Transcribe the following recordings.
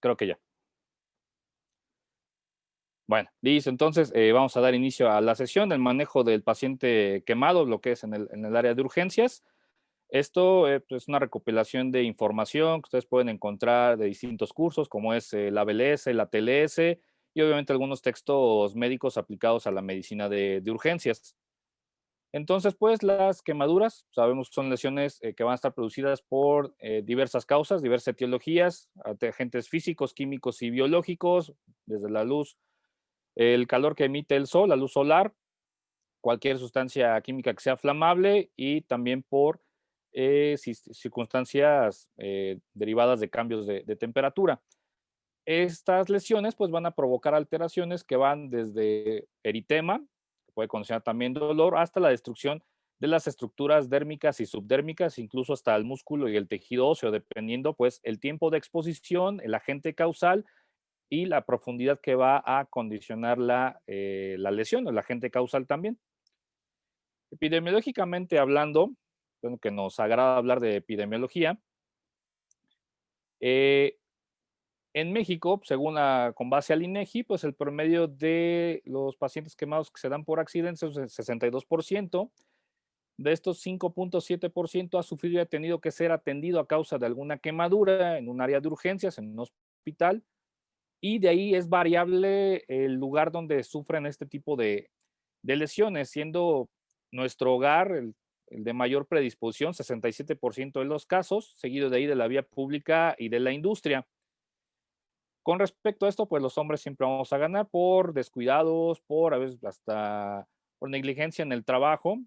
Creo que ya. Bueno, listo. Entonces, vamos a dar inicio a la sesión del manejo del paciente quemado, lo que es en el área de urgencias. Esto pues, es una recopilación de información que ustedes pueden encontrar de distintos cursos, como es la BLS, la TLS y obviamente algunos textos médicos aplicados a la medicina de urgencias. Entonces, pues las quemaduras, sabemos que son lesiones que van a estar producidas por diversas causas, diversas etiologías, agentes físicos, químicos y biológicos, desde la luz, el calor que emite el sol, la luz solar, cualquier sustancia química que sea flamable y también por circunstancias derivadas de cambios de temperatura. Estas lesiones pues van a provocar alteraciones que van desde eritema, que puede condicionar también dolor, hasta la destrucción de las estructuras dérmicas y subdérmicas, incluso hasta el músculo y el tejido óseo, dependiendo pues el tiempo de exposición, el agente causal y la profundidad que va a condicionar la lesión, el agente causal también. Epidemiológicamente hablando, bueno, que nos agrada hablar de epidemiología, eh, en México, según con base al INEGI, pues el promedio de los pacientes quemados que se dan por accidentes es el 62%. De estos, 5.7% ha sufrido y ha tenido que ser atendido a causa de alguna quemadura en un área de urgencias, en un hospital, y de ahí es variable el lugar donde sufren este tipo de lesiones, siendo nuestro hogar el de mayor predisposición, 67% de los casos, seguido de ahí de la vía pública y de la industria. Con respecto a esto, pues los hombres siempre vamos a ganar por descuidados, por a veces hasta por negligencia en el trabajo.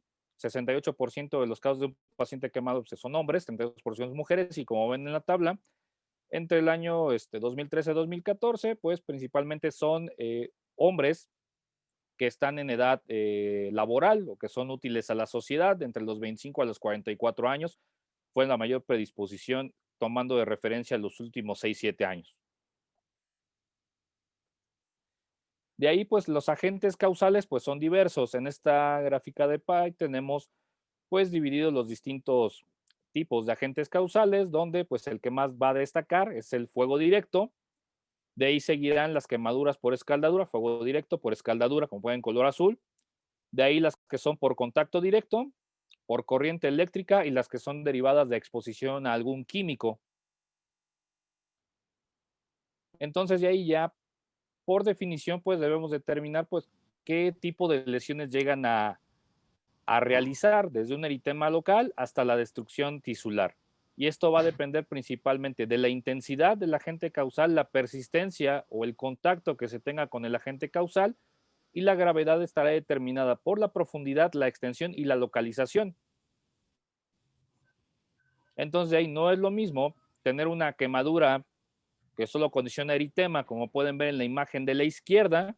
68% de los casos de un paciente quemado pues, son hombres, 32% son mujeres, y como ven en la tabla, entre el año 2013-2014, pues principalmente son hombres que están en edad laboral o que son útiles a la sociedad, entre los 25 a los 44 años, fue la mayor predisposición tomando de referencia los últimos 6-7 años. De ahí, pues los agentes causales pues son diversos. En esta gráfica de Pie tenemos pues divididos los distintos tipos de agentes causales, donde pues el que más va a destacar es el fuego directo. De ahí seguirán las quemaduras por escaldadura, fuego directo por escaldadura, como pueden color azul. De ahí las que son por contacto directo, por corriente eléctrica y las que son derivadas de exposición a algún químico. Entonces, de ahí ya, por definición, pues debemos determinar pues qué tipo de lesiones llegan a realizar, desde un eritema local hasta la destrucción tisular. Y esto va a depender principalmente de la intensidad del agente causal, la persistencia o el contacto que se tenga con el agente causal, y la gravedad estará determinada por la profundidad, la extensión y la localización. Entonces ahí no es lo mismo tener una quemadura que solo condiciona eritema, como pueden ver en la imagen de la izquierda,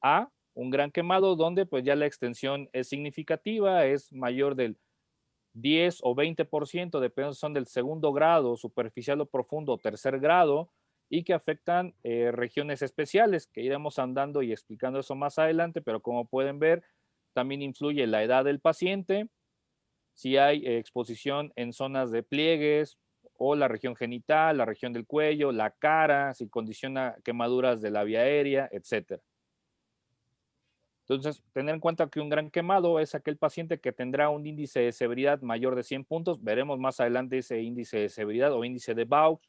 a un gran quemado donde pues ya la extensión es significativa, es mayor del 10 o 20%, dependiendo si son del segundo grado, superficial o profundo, o tercer grado, y que afectan regiones especiales, que iremos andando y explicando eso más adelante, pero como pueden ver, también influye la edad del paciente, si hay exposición en zonas de pliegues o la región genital, la región del cuello, la cara, si condiciona quemaduras de la vía aérea, etcétera. Entonces, tener en cuenta que un gran quemado es aquel paciente que tendrá un índice de severidad mayor de 100 puntos. Veremos más adelante ese índice de severidad o índice de Baux,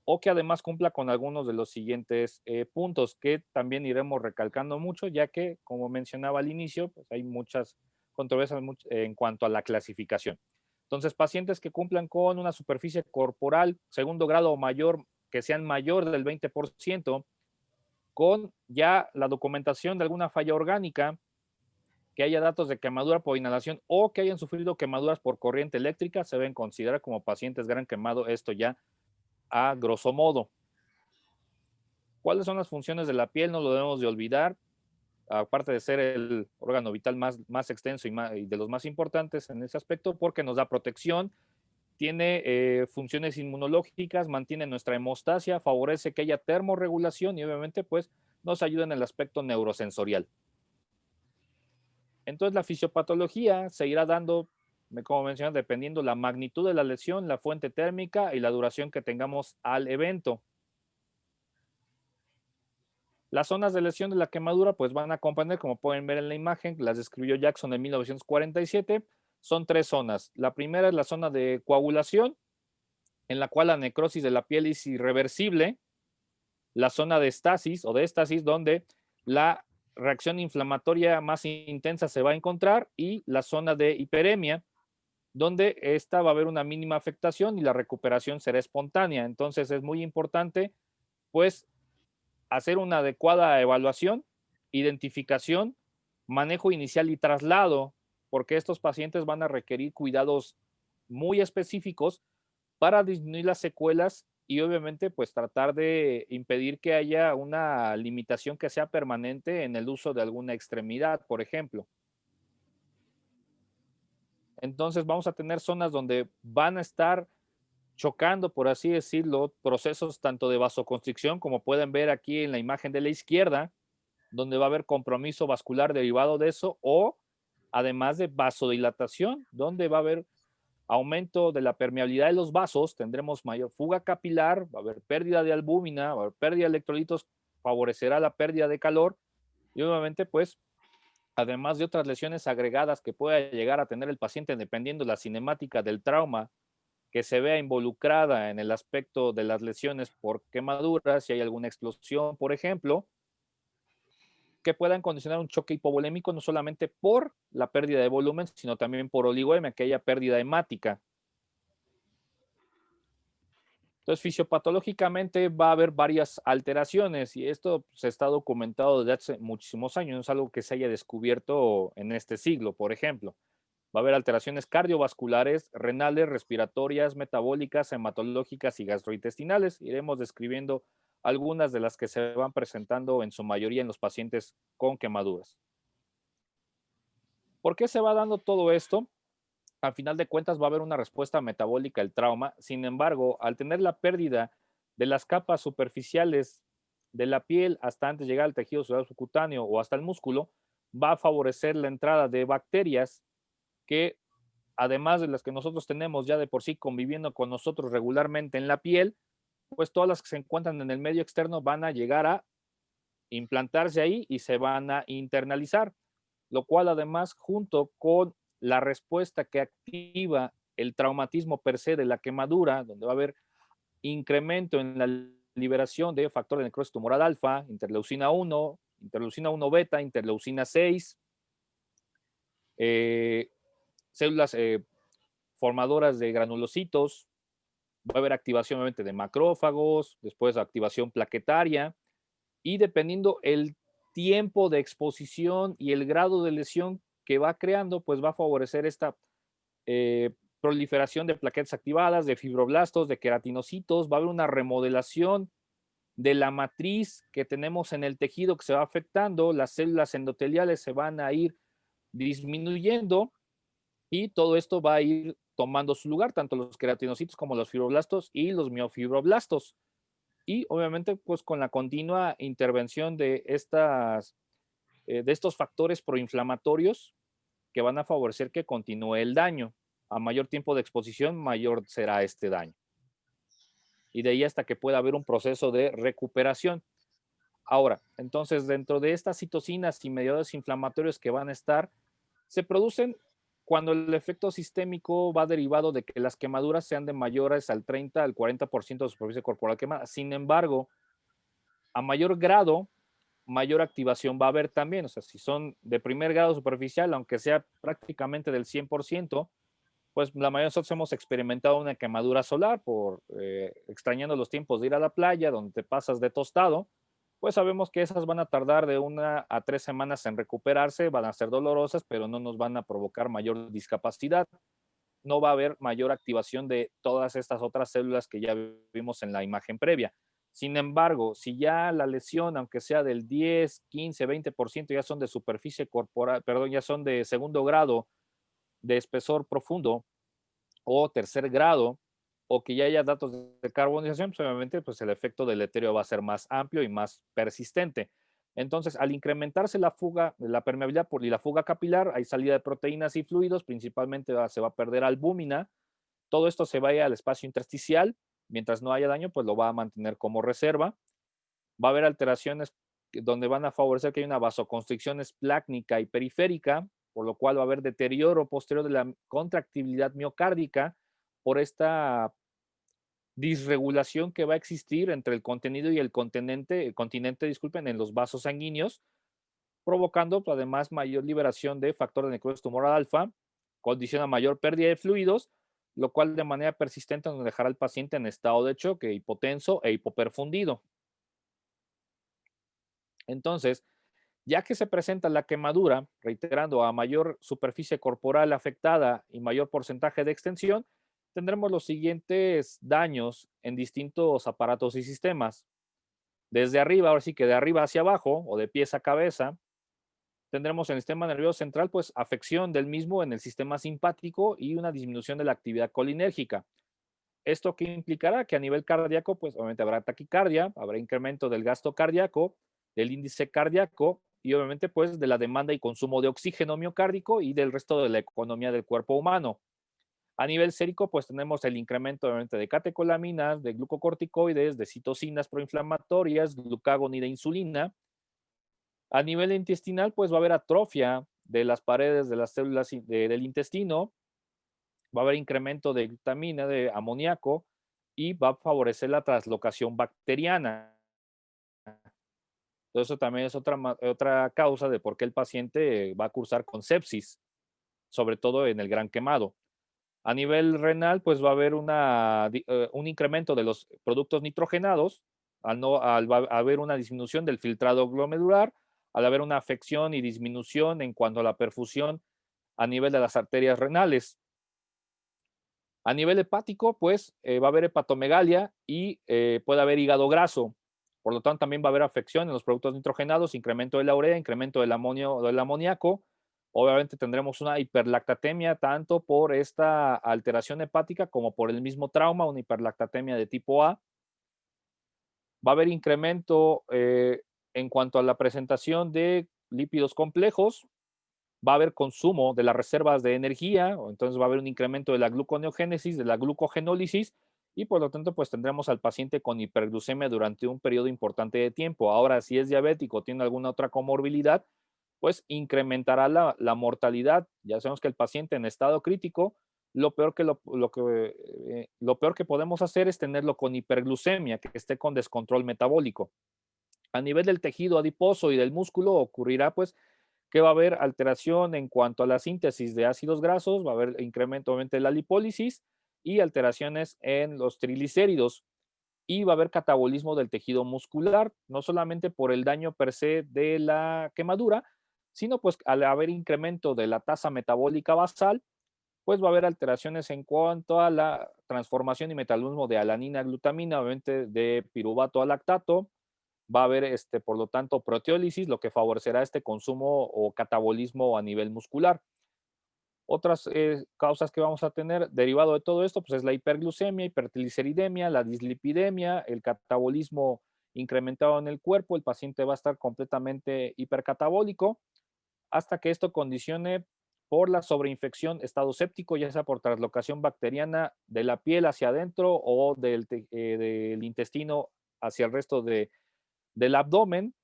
o que además cumpla con algunos de los siguientes puntos que también iremos recalcando mucho, ya que, como mencionaba al inicio, pues hay muchas controversias en cuanto a la clasificación. Entonces, pacientes que cumplan con una superficie corporal segundo grado o mayor, que sean mayor del 20%, con ya la documentación de alguna falla orgánica, que haya datos de quemadura por inhalación o que hayan sufrido quemaduras por corriente eléctrica, se deben considerar como pacientes gran quemado, esto ya a grosso modo. ¿Cuáles son las funciones de la piel? No lo debemos de olvidar. Aparte de ser el órgano vital más extenso y de los más importantes en ese aspecto, porque nos da protección, tiene funciones inmunológicas, mantiene nuestra hemostasia, favorece que haya termorregulación y obviamente pues nos ayuda en el aspecto neurosensorial. Entonces la fisiopatología se irá dando, como mencioné, dependiendo la magnitud de la lesión, la fuente térmica y la duración que tengamos al evento. Las zonas de lesión de la quemadura pues van a comprender, como pueden ver en la imagen, las describió Jackson en 1947, son 3 zonas. La primera es la zona de coagulación, en la cual la necrosis de la piel es irreversible. La zona de estasis o de éstasis, donde la reacción inflamatoria más intensa se va a encontrar, y la zona de hiperemia, donde esta va a haber una mínima afectación y la recuperación será espontánea. Entonces es muy importante, pues, hacer una adecuada evaluación, identificación, manejo inicial y traslado, porque estos pacientes van a requerir cuidados muy específicos para disminuir las secuelas y obviamente pues tratar de impedir que haya una limitación que sea permanente en el uso de alguna extremidad, por ejemplo. Entonces vamos a tener zonas donde van a estar chocando, por así decirlo, procesos tanto de vasoconstricción, como pueden ver aquí en la imagen de la izquierda, donde va a haber compromiso vascular derivado de eso, o además de vasodilatación, donde va a haber aumento de la permeabilidad de los vasos, tendremos mayor fuga capilar, va a haber pérdida de albúmina, va a haber pérdida de electrolitos, favorecerá la pérdida de calor y obviamente pues además de otras lesiones agregadas que pueda llegar a tener el paciente dependiendo de la cinemática del trauma que se vea involucrada en el aspecto de las lesiones por quemaduras, si hay alguna explosión, por ejemplo, que puedan condicionar un choque hipovolémico no solamente por la pérdida de volumen, sino también por oligoemia, que haya pérdida hemática. Entonces, fisiopatológicamente va a haber varias alteraciones y esto se está documentado desde hace muchísimos años, no es algo que se haya descubierto en este siglo, por ejemplo. Va a haber alteraciones cardiovasculares, renales, respiratorias, metabólicas, hematológicas y gastrointestinales. Iremos describiendo algunas de las que se van presentando en su mayoría en los pacientes con quemaduras. ¿Por qué se va dando todo esto? Al final de cuentas va a haber una respuesta metabólica al trauma. Sin embargo, al tener la pérdida de las capas superficiales de la piel hasta antes de llegar al tejido celular subcutáneo o hasta el músculo, va a favorecer la entrada de bacterias que, además de las que nosotros tenemos ya de por sí conviviendo con nosotros regularmente en la piel, pues todas las que se encuentran en el medio externo van a llegar a implantarse ahí y se van a internalizar, lo cual además junto con la respuesta que activa el traumatismo per se de la quemadura, donde va a haber incremento en la liberación de factor de necrosis tumoral alfa, interleucina 1 beta, interleucina 6, eh, células formadoras de granulocitos, va a haber activación obviamente de macrófagos, después activación plaquetaria, y dependiendo el tiempo de exposición y el grado de lesión que va creando, pues va a favorecer esta proliferación de plaquetas activadas, de fibroblastos, de queratinocitos, va a haber una remodelación de la matriz que tenemos en el tejido que se va afectando, las células endoteliales se van a ir disminuyendo y todo esto va a ir tomando su lugar, tanto los queratinocitos como los fibroblastos y los miofibroblastos. Y obviamente, pues con la continua intervención de estos factores proinflamatorios que van a favorecer que continúe el daño. A mayor tiempo de exposición, mayor será este daño. Y de ahí hasta que pueda haber un proceso de recuperación. Ahora, entonces, dentro de estas citocinas y mediadores inflamatorios que van a estar, se producen cuando el efecto sistémico va derivado de que las quemaduras sean de mayores al 30 al 40% de superficie corporal quemada. Sin embargo, a mayor grado, mayor activación va a haber también. O sea, si son de primer grado superficial, aunque sea prácticamente del 100%, pues la mayoría de nosotros hemos experimentado una quemadura solar por extrañando los tiempos de ir a la playa, donde te pasas de tostado, pues sabemos que esas van a tardar de 1 a 3 semanas en recuperarse, van a ser dolorosas, pero no nos van a provocar mayor discapacidad. No va a haber mayor activación de todas estas otras células que ya vimos en la imagen previa. Sin embargo, si ya la lesión, aunque sea del 10, 15, 20%, ya son de superficie corporal, perdón, ya son de segundo grado de espesor profundo o tercer grado, o que ya haya datos de carbonización, pues obviamente pues el efecto deleterio va a ser más amplio y más persistente. Entonces, al incrementarse la fuga, la permeabilidad y la fuga capilar, hay salida de proteínas y fluidos, principalmente se va a perder albúmina, todo esto se va a ir al espacio intersticial, mientras no haya daño, pues lo va a mantener como reserva. Va a haber alteraciones donde van a favorecer que haya una vasoconstricción esplácnica y periférica, por lo cual va a haber deterioro posterior de la contractibilidad miocárdica por esta disregulación que va a existir entre el contenido y el continente, disculpen, en los vasos sanguíneos, provocando pues, además mayor liberación de factor de necrosis tumoral alfa, condiciona mayor pérdida de fluidos, lo cual de manera persistente nos dejará al paciente en estado de choque, hipotenso e hipoperfundido. Entonces, ya que se presenta la quemadura, reiterando, a mayor superficie corporal afectada y mayor porcentaje de extensión, tendremos los siguientes daños en distintos aparatos y sistemas. Desde arriba, ahora sí que de arriba hacia abajo o de pies a cabeza, tendremos en el sistema nervioso central, pues afección del mismo en el sistema simpático y una disminución de la actividad colinérgica. ¿Esto qué implicará? Que a nivel cardíaco, pues obviamente habrá taquicardia, habrá incremento del gasto cardíaco, del índice cardíaco y obviamente pues de la demanda y consumo de oxígeno miocárdico y del resto de la economía del cuerpo humano. A nivel sérico, pues tenemos el incremento obviamente de catecolaminas, de glucocorticoides, de citocinas proinflamatorias, glucagón y de insulina. A nivel intestinal, pues va a haber atrofia de las paredes de las células del intestino, va a haber incremento de glutamina, de amoníaco y va a favorecer la translocación bacteriana. Entonces, eso también es otra causa de por qué el paciente va a cursar con sepsis, sobre todo en el gran quemado. A nivel renal, pues va a haber un incremento de los productos nitrogenados, va a haber una disminución del filtrado glomerular, al haber una afección y disminución en cuanto a la perfusión a nivel de las arterias renales. A nivel hepático, pues va a haber hepatomegalia y puede haber hígado graso. Por lo tanto, también va a haber afección en los productos nitrogenados, incremento de la urea, incremento del amoníaco. Obviamente tendremos una hiperlactatemia tanto por esta alteración hepática como por el mismo trauma, una hiperlactatemia de tipo A. Va a haber incremento en cuanto a la presentación de lípidos complejos, va a haber consumo de las reservas de energía, o entonces va a haber un incremento de la gluconeogénesis, de la glucogenólisis, y por lo tanto, pues tendremos al paciente con hiperglucemia durante un periodo importante de tiempo. Ahora, si es diabético o tiene alguna otra comorbilidad, pues incrementará mortalidad. Ya sabemos que el paciente en estado crítico, lo peor que podemos hacer es tenerlo con hiperglucemia, que esté con descontrol metabólico. A nivel del tejido adiposo y del músculo ocurrirá pues que va a haber alteración en cuanto a la síntesis de ácidos grasos, va a haber incremento obviamente de la lipólisis y alteraciones en los triglicéridos y va a haber catabolismo del tejido muscular, no solamente por el daño per se de la quemadura, sino pues al haber incremento de la tasa metabólica basal, pues va a haber alteraciones en cuanto a la transformación y metabolismo de alanina, glutamina, obviamente de piruvato a lactato, va a haber, por lo tanto, proteólisis, lo que favorecerá este consumo o catabolismo a nivel muscular. Otras causas que vamos a tener derivado de todo esto, pues es la hiperglucemia, hipertrigliceridemia, la dislipidemia, el catabolismo incrementado en el cuerpo, el paciente va a estar completamente hipercatabólico, hasta que esto condicione por la sobreinfección, estado séptico, ya sea por translocación bacteriana de la piel hacia adentro o del intestino hacia el resto del abdomen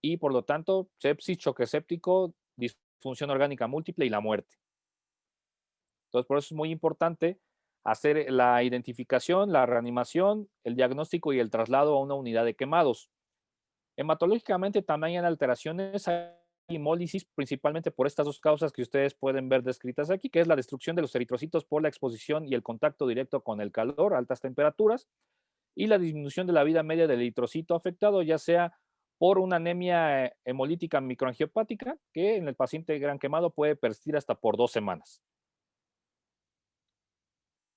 y por lo tanto sepsis, choque séptico, disfunción orgánica múltiple y la muerte. Entonces, por eso es muy importante hacer la identificación, la reanimación, el diagnóstico y el traslado a una unidad de quemados. Hematológicamente también hay alteraciones, hay hemólisis, principalmente por estas dos causas que ustedes pueden ver descritas aquí, que es la destrucción de los eritrocitos por la exposición y el contacto directo con el calor, altas temperaturas, y la disminución de la vida media del eritrocito afectado, ya sea por una anemia hemolítica microangiopática, que en el paciente gran quemado puede persistir hasta por 2 semanas.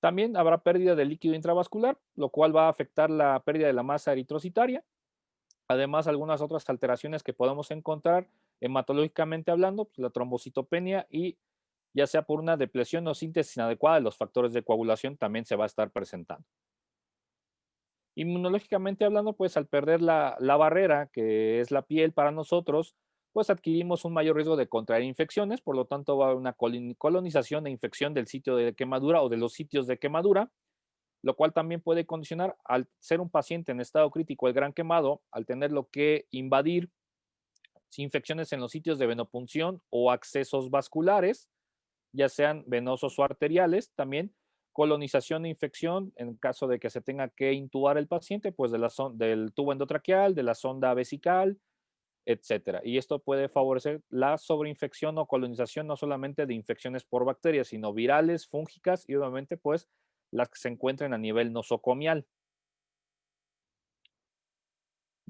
También habrá pérdida de líquido intravascular, lo cual va a afectar la pérdida de la masa eritrocitaria. Además, algunas otras alteraciones que podemos encontrar hematológicamente hablando, pues, la trombocitopenia y ya sea por una depresión o síntesis inadecuada de los factores de coagulación también se va a estar presentando. Inmunológicamente hablando, pues al perder la barrera que es la piel para nosotros, pues adquirimos un mayor riesgo de contraer infecciones, por lo tanto va a haber una colonización e infección del sitio de quemadura o de los sitios de quemadura. lo cual también puede condicionar al ser un paciente en estado crítico el gran quemado, al tenerlo que invadir infecciones en los sitios de venopunción o accesos vasculares, ya sean venosos o arteriales, también colonización e infección en caso de que se tenga que intubar el paciente, pues del tubo endotraqueal, de la sonda vesical, etcétera. Y esto puede favorecer la sobreinfección o colonización no solamente de infecciones por bacterias, sino virales, fúngicas y obviamente pues las que se encuentren a nivel nosocomial.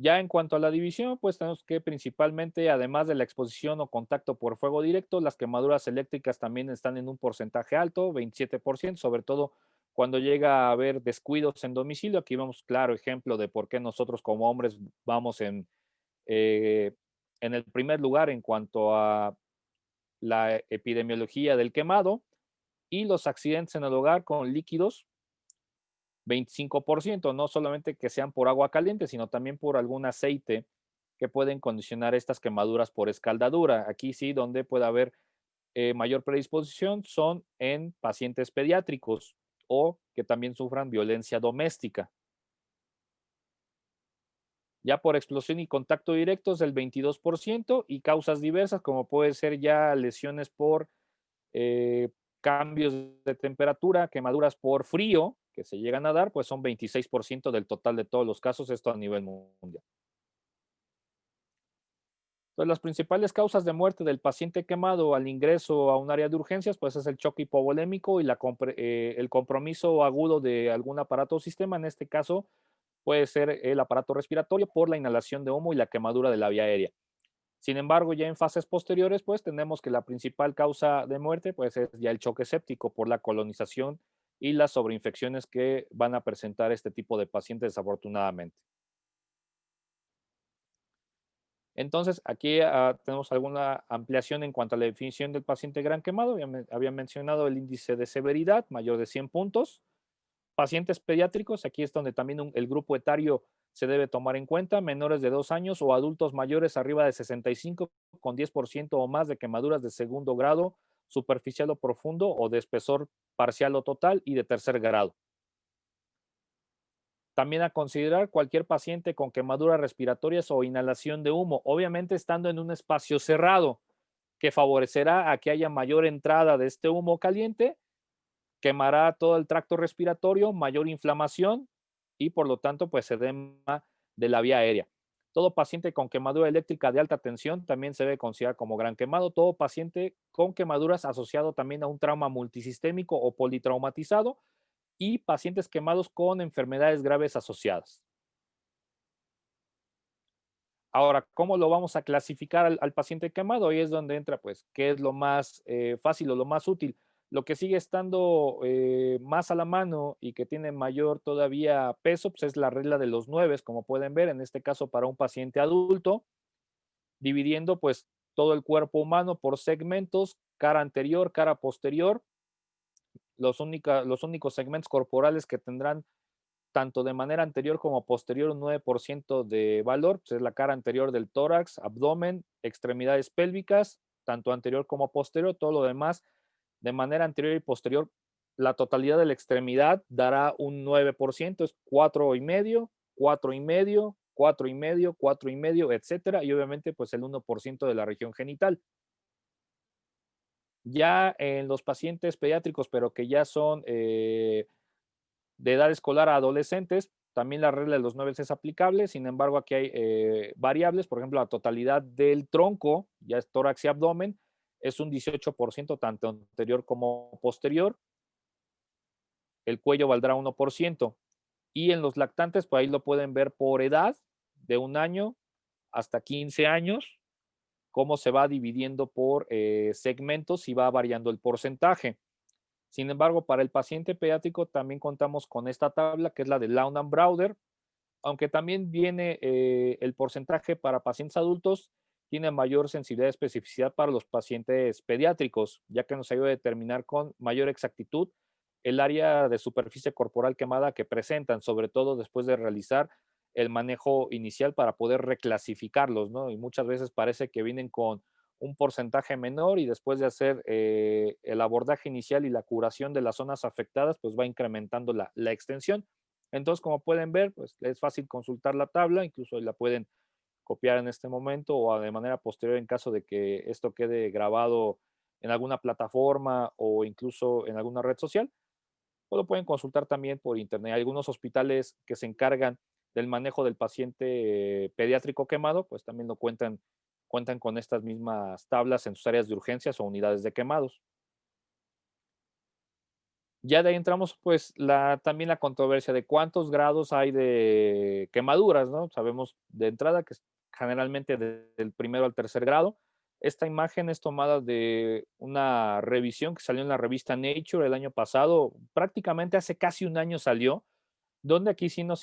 Ya en cuanto a la división, pues tenemos que principalmente, además de la exposición o contacto por fuego directo, las quemaduras eléctricas también están en un porcentaje alto, 27%, sobre todo cuando llega a haber descuidos en domicilio. Aquí vemos claro ejemplo de por qué nosotros como hombres vamos eh, en el primer lugar en cuanto a la epidemiología del quemado y los accidentes en el hogar con líquidos 25%, no solamente que sean por agua caliente, sino también por algún aceite que pueden condicionar estas quemaduras por escaldadura. Aquí sí, donde puede haber mayor predisposición son en pacientes pediátricos o que también sufran violencia doméstica. Ya por explosión y contacto directos del 22% y causas diversas como puede ser ya lesiones por eh, cambios de temperatura, quemaduras por frío que se llegan a dar, pues son 26% del total de todos los casos, esto a nivel mundial. Entonces, las principales causas de muerte del paciente quemado al ingreso a un área de urgencias, pues es el choque hipovolémico y el compromiso agudo de algún aparato o sistema, en este caso puede ser el aparato respiratorio por la inhalación de humo y la quemadura de la vía aérea. Sin embargo, ya en fases posteriores, pues tenemos que la principal causa de muerte, pues es ya el choque séptico por la colonización y las sobreinfecciones que van a presentar este tipo de pacientes desafortunadamente. Entonces, aquí tenemos alguna ampliación en cuanto a la definición del paciente gran quemado. Había mencionado el índice de severidad mayor de 100 puntos. Pacientes pediátricos, aquí es donde también el grupo etario se debe tomar en cuenta, menores de 2 años o adultos mayores arriba de 65 con 10% o más de quemaduras de segundo grado, superficial o profundo o de espesor parcial o total y de tercer grado. También a considerar cualquier paciente con quemaduras respiratorias o inhalación de humo, obviamente estando en un espacio cerrado, que favorecerá a que haya mayor entrada de este humo caliente, quemará todo el tracto respiratorio, mayor inflamación y por lo tanto pues edema de la vía aérea. Todo paciente con quemadura eléctrica de alta tensión también se debe considerar como gran quemado. Todo paciente con quemaduras asociado también a un trauma multisistémico o politraumatizado y pacientes quemados con enfermedades graves asociadas. Ahora, ¿cómo lo vamos a clasificar al paciente quemado? Ahí es donde entra, pues, qué es lo más fácil o lo más útil. Lo que sigue estando más a la mano y que tiene mayor todavía peso, pues es la regla de los 9, como pueden ver, en este caso para un paciente adulto, dividiendo pues todo el cuerpo humano por segmentos, cara anterior, cara posterior. Los únicos segmentos corporales que tendrán tanto de manera anterior como posterior un 9% de valor, pues es la cara anterior del tórax, abdomen, extremidades pélvicas, tanto anterior como posterior, todo lo demás de manera anterior y posterior, la totalidad de la extremidad dará un 9%, es 4,5, 4,5, 4,5, 4,5, etcétera, y obviamente pues el 1% de la región genital. Ya en los pacientes pediátricos, pero que ya son de edad escolar a adolescentes, también la regla de los 9 es aplicable, sin embargo, aquí hay variables, por ejemplo, la totalidad del tronco, ya es tórax y abdomen, es un 18% tanto anterior como posterior, el cuello valdrá 1%, y en los lactantes, pues ahí lo pueden ver por edad, de 1 año hasta 15 años, cómo se va dividiendo por segmentos y va variando el porcentaje. Sin embargo, para el paciente pediátrico también contamos con esta tabla, que es la de Launan-Brauder, aunque también viene el porcentaje para pacientes adultos, tiene mayor sensibilidad y especificidad para los pacientes pediátricos, ya que nos ayuda a determinar con mayor exactitud el área de superficie corporal quemada que presentan, sobre todo después de realizar el manejo inicial para poder reclasificarlos, ¿no? Y muchas veces parece que vienen con un porcentaje menor y después de hacer el abordaje inicial y la curación de las zonas afectadas, pues va incrementando la extensión. Entonces, como pueden ver, pues es fácil consultar la tabla, incluso la pueden copiar en este momento o de manera posterior en caso de que esto quede grabado en alguna plataforma o incluso en alguna red social, o lo pueden consultar también por internet. Hay algunos hospitales que se encargan del manejo del paciente pediátrico quemado, pues también lo cuentan con estas mismas tablas en sus áreas de urgencias o unidades de quemados. Ya de ahí entramos, pues, también la controversia de cuántos grados hay de quemaduras, ¿no? Sabemos de entrada que es generalmente del primero al tercer grado. Esta imagen es tomada de una revisión que salió en la revista Nature el año pasado, prácticamente hace casi un año salió, donde aquí sí nos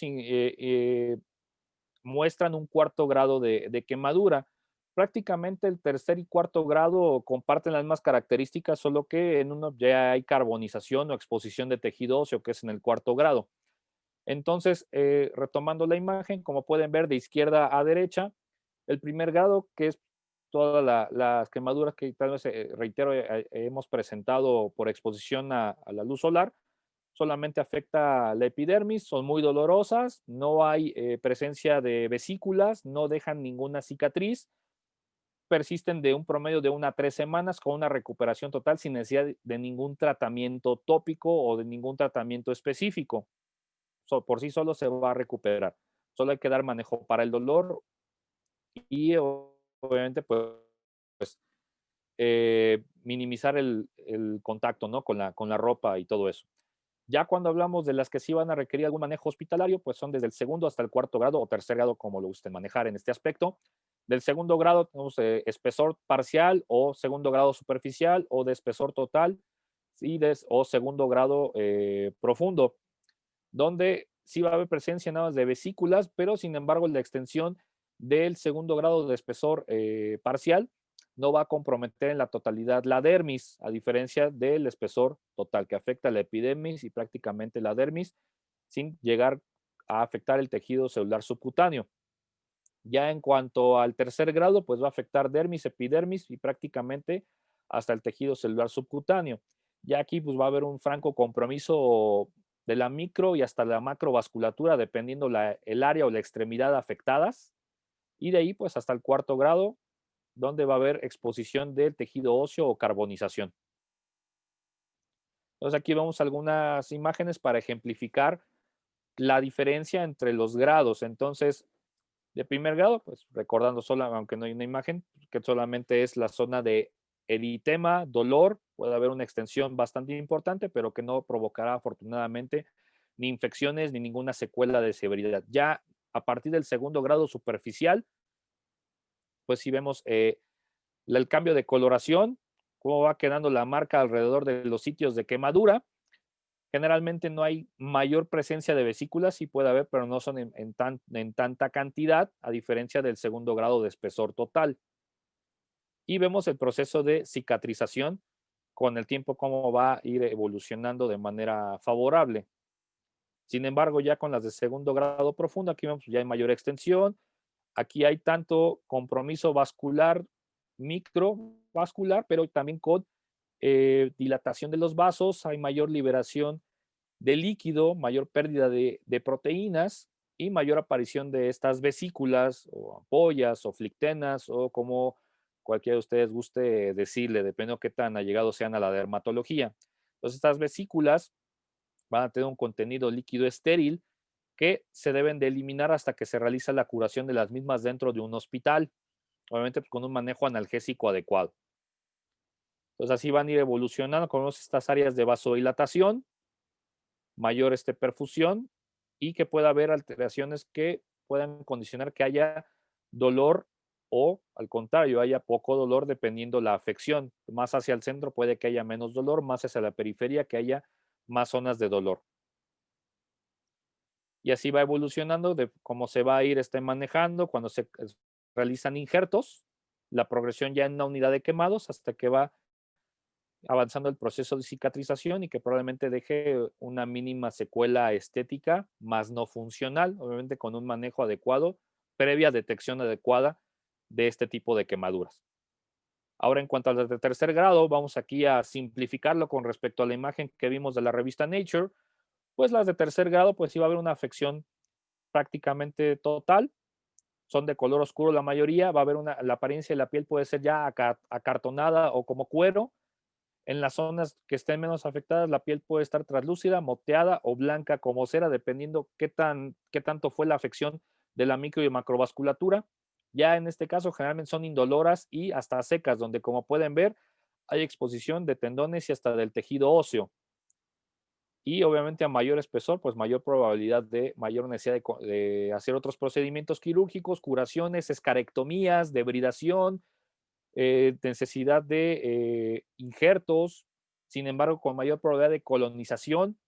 muestran un cuarto grado de quemadura. Prácticamente el tercer y cuarto grado comparten las mismas características, solo que en uno ya hay carbonización o exposición de tejido óseo, que es en el cuarto grado. Entonces, retomando la imagen, como pueden ver de izquierda a derecha, el primer grado, que es todas las quemaduras que tal vez, reitero, hemos presentado por exposición a la luz solar, solamente afecta la epidermis, son muy dolorosas, no hay presencia de vesículas, no dejan ninguna cicatriz, persisten de un promedio de 1 a 3 semanas con una recuperación total sin necesidad de ningún tratamiento tópico o de ningún tratamiento específico. Por sí solo se va a recuperar. Solo hay que dar manejo para el dolor y obviamente pues minimizar el contacto, ¿no? Con la ropa y todo eso. Ya cuando hablamos de las que sí van a requerir algún manejo hospitalario, pues son desde el segundo hasta el cuarto grado o tercer grado, como lo gusten manejar en este aspecto. Del segundo grado tenemos espesor parcial o segundo grado superficial o de espesor total o segundo grado profundo, donde sí va a haber presencia nada más de vesículas, pero sin embargo la extensión del segundo grado de espesor parcial no va a comprometer en la totalidad la dermis, a diferencia del espesor total que afecta la epidermis y prácticamente la dermis, sin llegar a afectar el tejido celular subcutáneo. Ya en cuanto al tercer grado, pues va a afectar dermis, epidermis y prácticamente hasta el tejido celular subcutáneo. Ya aquí pues va a haber un franco compromiso de la micro y hasta la macrovasculatura, dependiendo el área o la extremidad afectadas. Y de ahí pues hasta el cuarto grado, donde va a haber exposición del tejido óseo o carbonización. Entonces aquí vemos algunas imágenes para ejemplificar la diferencia entre los grados. Entonces, de primer grado, pues recordando solo, aunque no hay una imagen, que solamente es la zona de eritema, dolor, puede haber una extensión bastante importante, pero que no provocará afortunadamente ni infecciones ni ninguna secuela de severidad. Ya a partir del segundo grado superficial, pues sí vemos el cambio de coloración, cómo va quedando la marca alrededor de los sitios de quemadura. Generalmente no hay mayor presencia de vesículas, sí puede haber, pero no son en tanta cantidad, a diferencia del segundo grado de espesor total. Y vemos el proceso de cicatrización con el tiempo, cómo va a ir evolucionando de manera favorable. Sin embargo, ya con las de segundo grado profundo, aquí vemos ya hay mayor extensión. Aquí hay tanto compromiso vascular, microvascular, pero también con dilatación de los vasos, hay mayor liberación de líquido, mayor pérdida de proteínas y mayor aparición de estas vesículas o ampollas o flictenas o como cualquiera de ustedes guste decirle, depende de qué tan allegados sean a la dermatología. Entonces, estas vesículas van a tener un contenido líquido estéril que se deben de eliminar hasta que se realiza la curación de las mismas dentro de un hospital, obviamente pues, con un manejo analgésico adecuado. Entonces así van a ir evolucionando con estas áreas de vasodilatación, mayor perfusión y que pueda haber alteraciones que puedan condicionar que haya dolor o al contrario, haya poco dolor dependiendo la afección. Más hacia el centro puede que haya menos dolor, más hacia la periferia que haya más zonas de dolor. Y así va evolucionando de cómo se va a ir manejando cuando se realizan injertos, la progresión ya en una unidad de quemados hasta que va avanzando el proceso de cicatrización y que probablemente deje una mínima secuela estética, más no funcional, obviamente con un manejo adecuado, previa detección adecuada de este tipo de quemaduras. Ahora, en cuanto a las de tercer grado, vamos aquí a simplificarlo con respecto a la imagen que vimos de la revista Nature. Pues las de tercer grado, pues sí va a haber una afección prácticamente total, son de color oscuro la mayoría, va a haber la apariencia de la piel puede ser ya acartonada o como cuero. En las zonas que estén menos afectadas, la piel puede estar translúcida, moteada o blanca como cera, dependiendo qué tanto fue la afección de la micro y macrovasculatura. Ya en este caso, generalmente son indoloras y hasta secas, donde como pueden ver, hay exposición de tendones y hasta del tejido óseo. Y obviamente a mayor espesor, pues mayor probabilidad de mayor necesidad de hacer otros procedimientos quirúrgicos, curaciones, escarectomías, debridación, necesidad de injertos, sin embargo, con mayor probabilidad de colonización,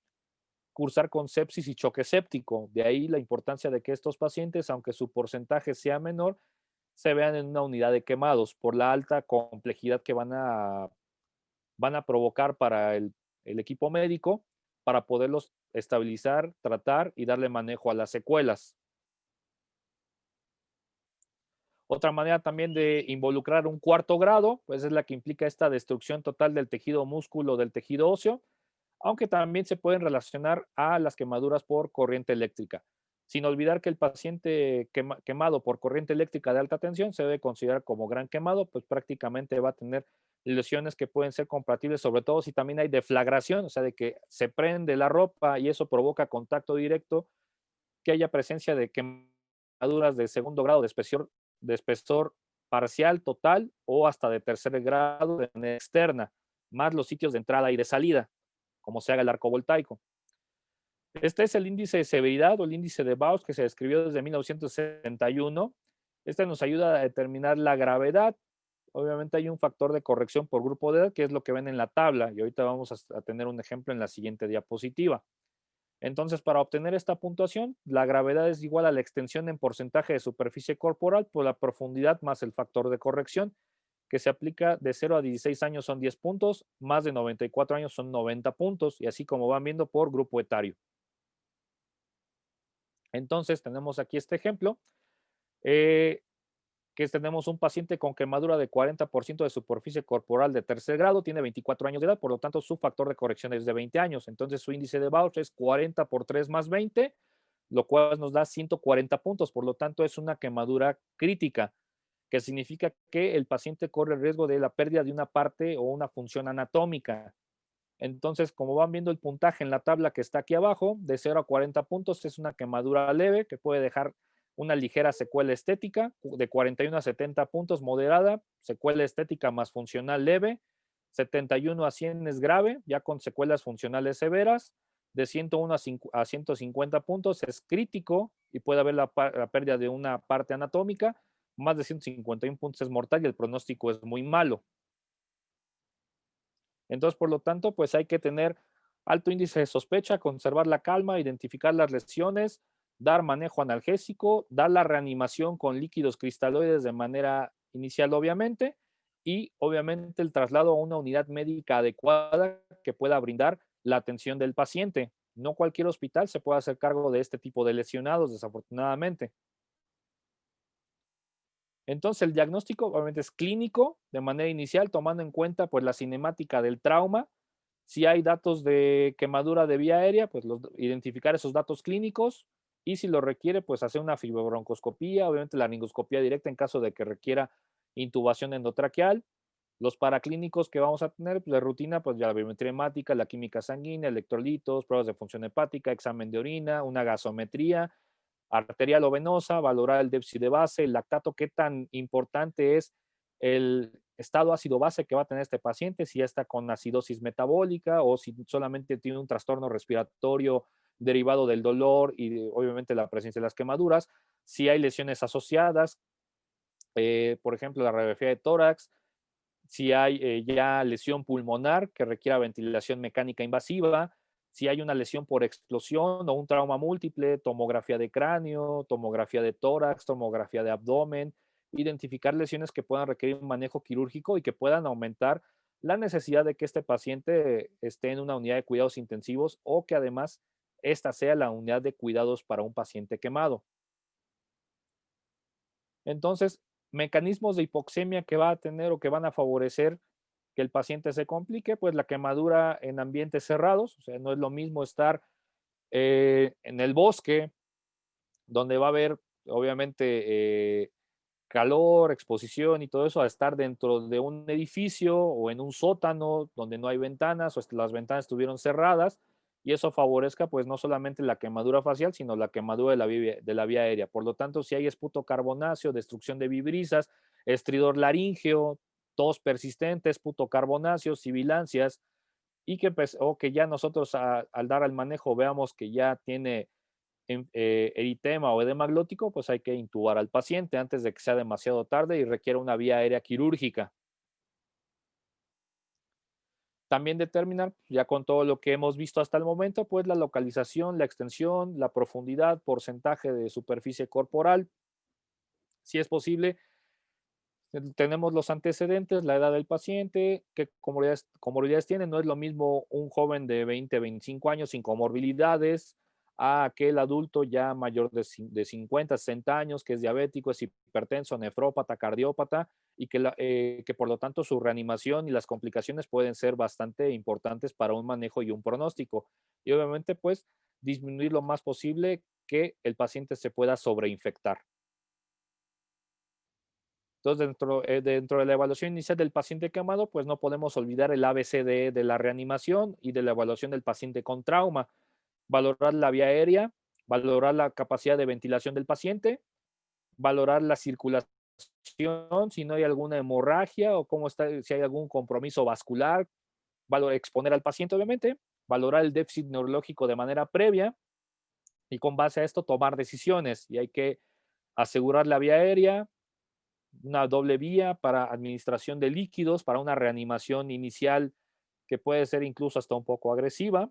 cursar con sepsis y choque séptico. De ahí la importancia de que estos pacientes, aunque su porcentaje sea menor, se vean en una unidad de quemados por la alta complejidad que van a provocar para el equipo médico para poderlos estabilizar, tratar y darle manejo a las secuelas. Otra manera también de involucrar un cuarto grado, pues es la que implica esta destrucción total del tejido músculo, del tejido óseo, aunque también se pueden relacionar a las quemaduras por corriente eléctrica. Sin olvidar que el paciente quemado por corriente eléctrica de alta tensión se debe considerar como gran quemado, pues prácticamente va a tener lesiones que pueden ser compatibles, sobre todo si también hay deflagración, o sea, de que se prende la ropa y eso provoca contacto directo, que haya presencia de quemaduras de segundo grado de espesor parcial, total o hasta de tercer grado de manera externa, más los sitios de entrada y de salida, como se haga el arco voltaico. Este es el índice de severidad o el índice de Bausch que se describió desde 1961. Este nos ayuda a determinar la gravedad. Obviamente hay un factor de corrección por grupo de edad, que es lo que ven en la tabla, y ahorita vamos a tener un ejemplo en la siguiente diapositiva. Entonces, para obtener esta puntuación, la gravedad es igual a la extensión en porcentaje de superficie corporal por la profundidad más el factor de corrección, que se aplica de 0 a 16 años son 10 puntos, más de 94 años son 90 puntos, y así como van viendo por grupo etario. Entonces, tenemos aquí este ejemplo, eh, que tenemos un paciente con quemadura de 40% de superficie corporal de tercer grado, tiene 24 años de edad, por lo tanto, su factor de corrección es de 20 años. Entonces, su índice de Bausch es 40 por 3 más 20, lo cual nos da 140 puntos. Por lo tanto, es una quemadura crítica, que significa que el paciente corre el riesgo de la pérdida de una parte o una función anatómica. Entonces, como van viendo el puntaje en la tabla que está aquí abajo, de 0 a 40 puntos es una quemadura leve que puede dejar una ligera secuela estética, de 41 a 70 puntos moderada, secuela estética más funcional leve, 71 a 100 es grave, ya con secuelas funcionales severas, de 101 a 150 puntos es crítico y puede haber la pérdida de una parte anatómica, más de 151 puntos es mortal y el pronóstico es muy malo. Entonces, por lo tanto, pues hay que tener alto índice de sospecha, conservar la calma, identificar las lesiones, dar manejo analgésico, dar la reanimación con líquidos cristaloides de manera inicial, obviamente, y obviamente el traslado a una unidad médica adecuada que pueda brindar la atención del paciente. No cualquier hospital se puede hacer cargo de este tipo de lesionados, desafortunadamente. Entonces, el diagnóstico obviamente es clínico de manera inicial, tomando en cuenta pues la cinemática del trauma. Si hay datos de quemadura de vía aérea, pues identificar esos datos clínicos y si lo requiere, pues hacer una fibrobroncoscopía, obviamente la laringoscopía directa en caso de que requiera intubación endotraqueal. Los paraclínicos que vamos a tener, pues, de rutina, pues ya la biometría hemática, la química sanguínea, electrolitos, pruebas de función hepática, examen de orina, una gasometría arterial o venosa, valorar el déficit de base, el lactato, qué tan importante es el estado ácido-base que va a tener este paciente, si ya está con acidosis metabólica o si solamente tiene un trastorno respiratorio derivado del dolor y obviamente la presencia de las quemaduras, si hay lesiones asociadas, por ejemplo, la radiografía de tórax, si hay ya lesión pulmonar que requiera ventilación mecánica invasiva, si hay una lesión por explosión o un trauma múltiple, tomografía de cráneo, tomografía de tórax, tomografía de abdomen, identificar lesiones que puedan requerir un manejo quirúrgico y que puedan aumentar la necesidad de que este paciente esté en una unidad de cuidados intensivos o que además esta sea la unidad de cuidados para un paciente quemado. Entonces, Mecanismos de hipoxemia que va a tener o que van a favorecer que el paciente se complique, pues la quemadura en ambientes cerrados, o sea, no es lo mismo estar en el bosque, donde va a haber obviamente calor, exposición y todo eso, a estar dentro de un edificio o en un sótano donde no hay ventanas o las ventanas estuvieron cerradas y eso favorezca pues no solamente la quemadura facial, sino la quemadura de la vía aérea. Por lo tanto, si hay esputocarbonáceo, destrucción de vibrisas, estridor laríngeo, tos persistente, esputocarbonáceo, sibilancias, y que, pues, o que ya nosotros al dar al manejo veamos que ya tiene eritema o edema glótico, pues hay que intubar al paciente antes de que sea demasiado tarde y requiera una vía aérea quirúrgica. También determinar, ya con todo lo que hemos visto hasta el momento, pues la localización, la extensión, la profundidad, porcentaje de superficie corporal. Si es posible, tenemos los antecedentes, la edad del paciente, qué comorbilidades tiene. No es lo mismo un joven de 20, 25 años sin comorbilidades a aquel adulto ya mayor de 50, 60 años que es diabético, es hipertenso, nefrópata, cardiópata y que por lo tanto su reanimación y las complicaciones pueden ser bastante importantes para un manejo y un pronóstico. Y obviamente pues disminuir lo más posible que el paciente se pueda sobreinfectar. Entonces, dentro de la evaluación inicial del paciente quemado, pues no podemos olvidar el ABCD de la reanimación y de la evaluación del paciente con trauma. Valorar la vía aérea, valorar la capacidad de ventilación del paciente, valorar la circulación, si no hay alguna hemorragia o cómo está, si hay algún compromiso vascular, exponer al paciente, obviamente, valorar el déficit neurológico de manera previa y con base a esto tomar decisiones. Y hay que asegurar la vía aérea, una doble vía para administración de líquidos, para una reanimación inicial que puede ser incluso hasta un poco agresiva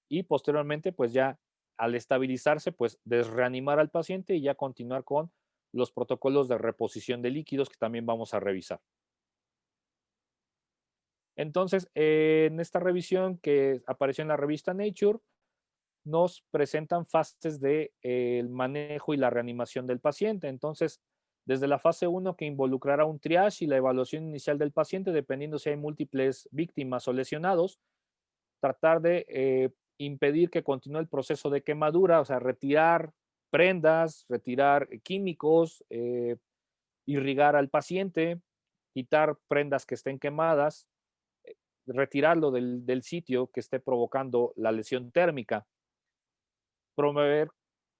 y posteriormente pues ya al estabilizarse pues desreanimar al paciente y ya continuar con los protocolos de reposición de líquidos que también vamos a revisar. Entonces, en esta revisión que apareció en la revista Nature, nos presentan fases de el manejo y la reanimación del paciente. Entonces, desde la fase uno que involucrará un triage y la evaluación inicial del paciente, dependiendo si hay múltiples víctimas o lesionados, tratar de impedir que continúe el proceso de quemadura, o sea, retirar prendas, retirar químicos, irrigar al paciente, quitar prendas que estén quemadas, retirarlo del sitio que esté provocando la lesión térmica, promover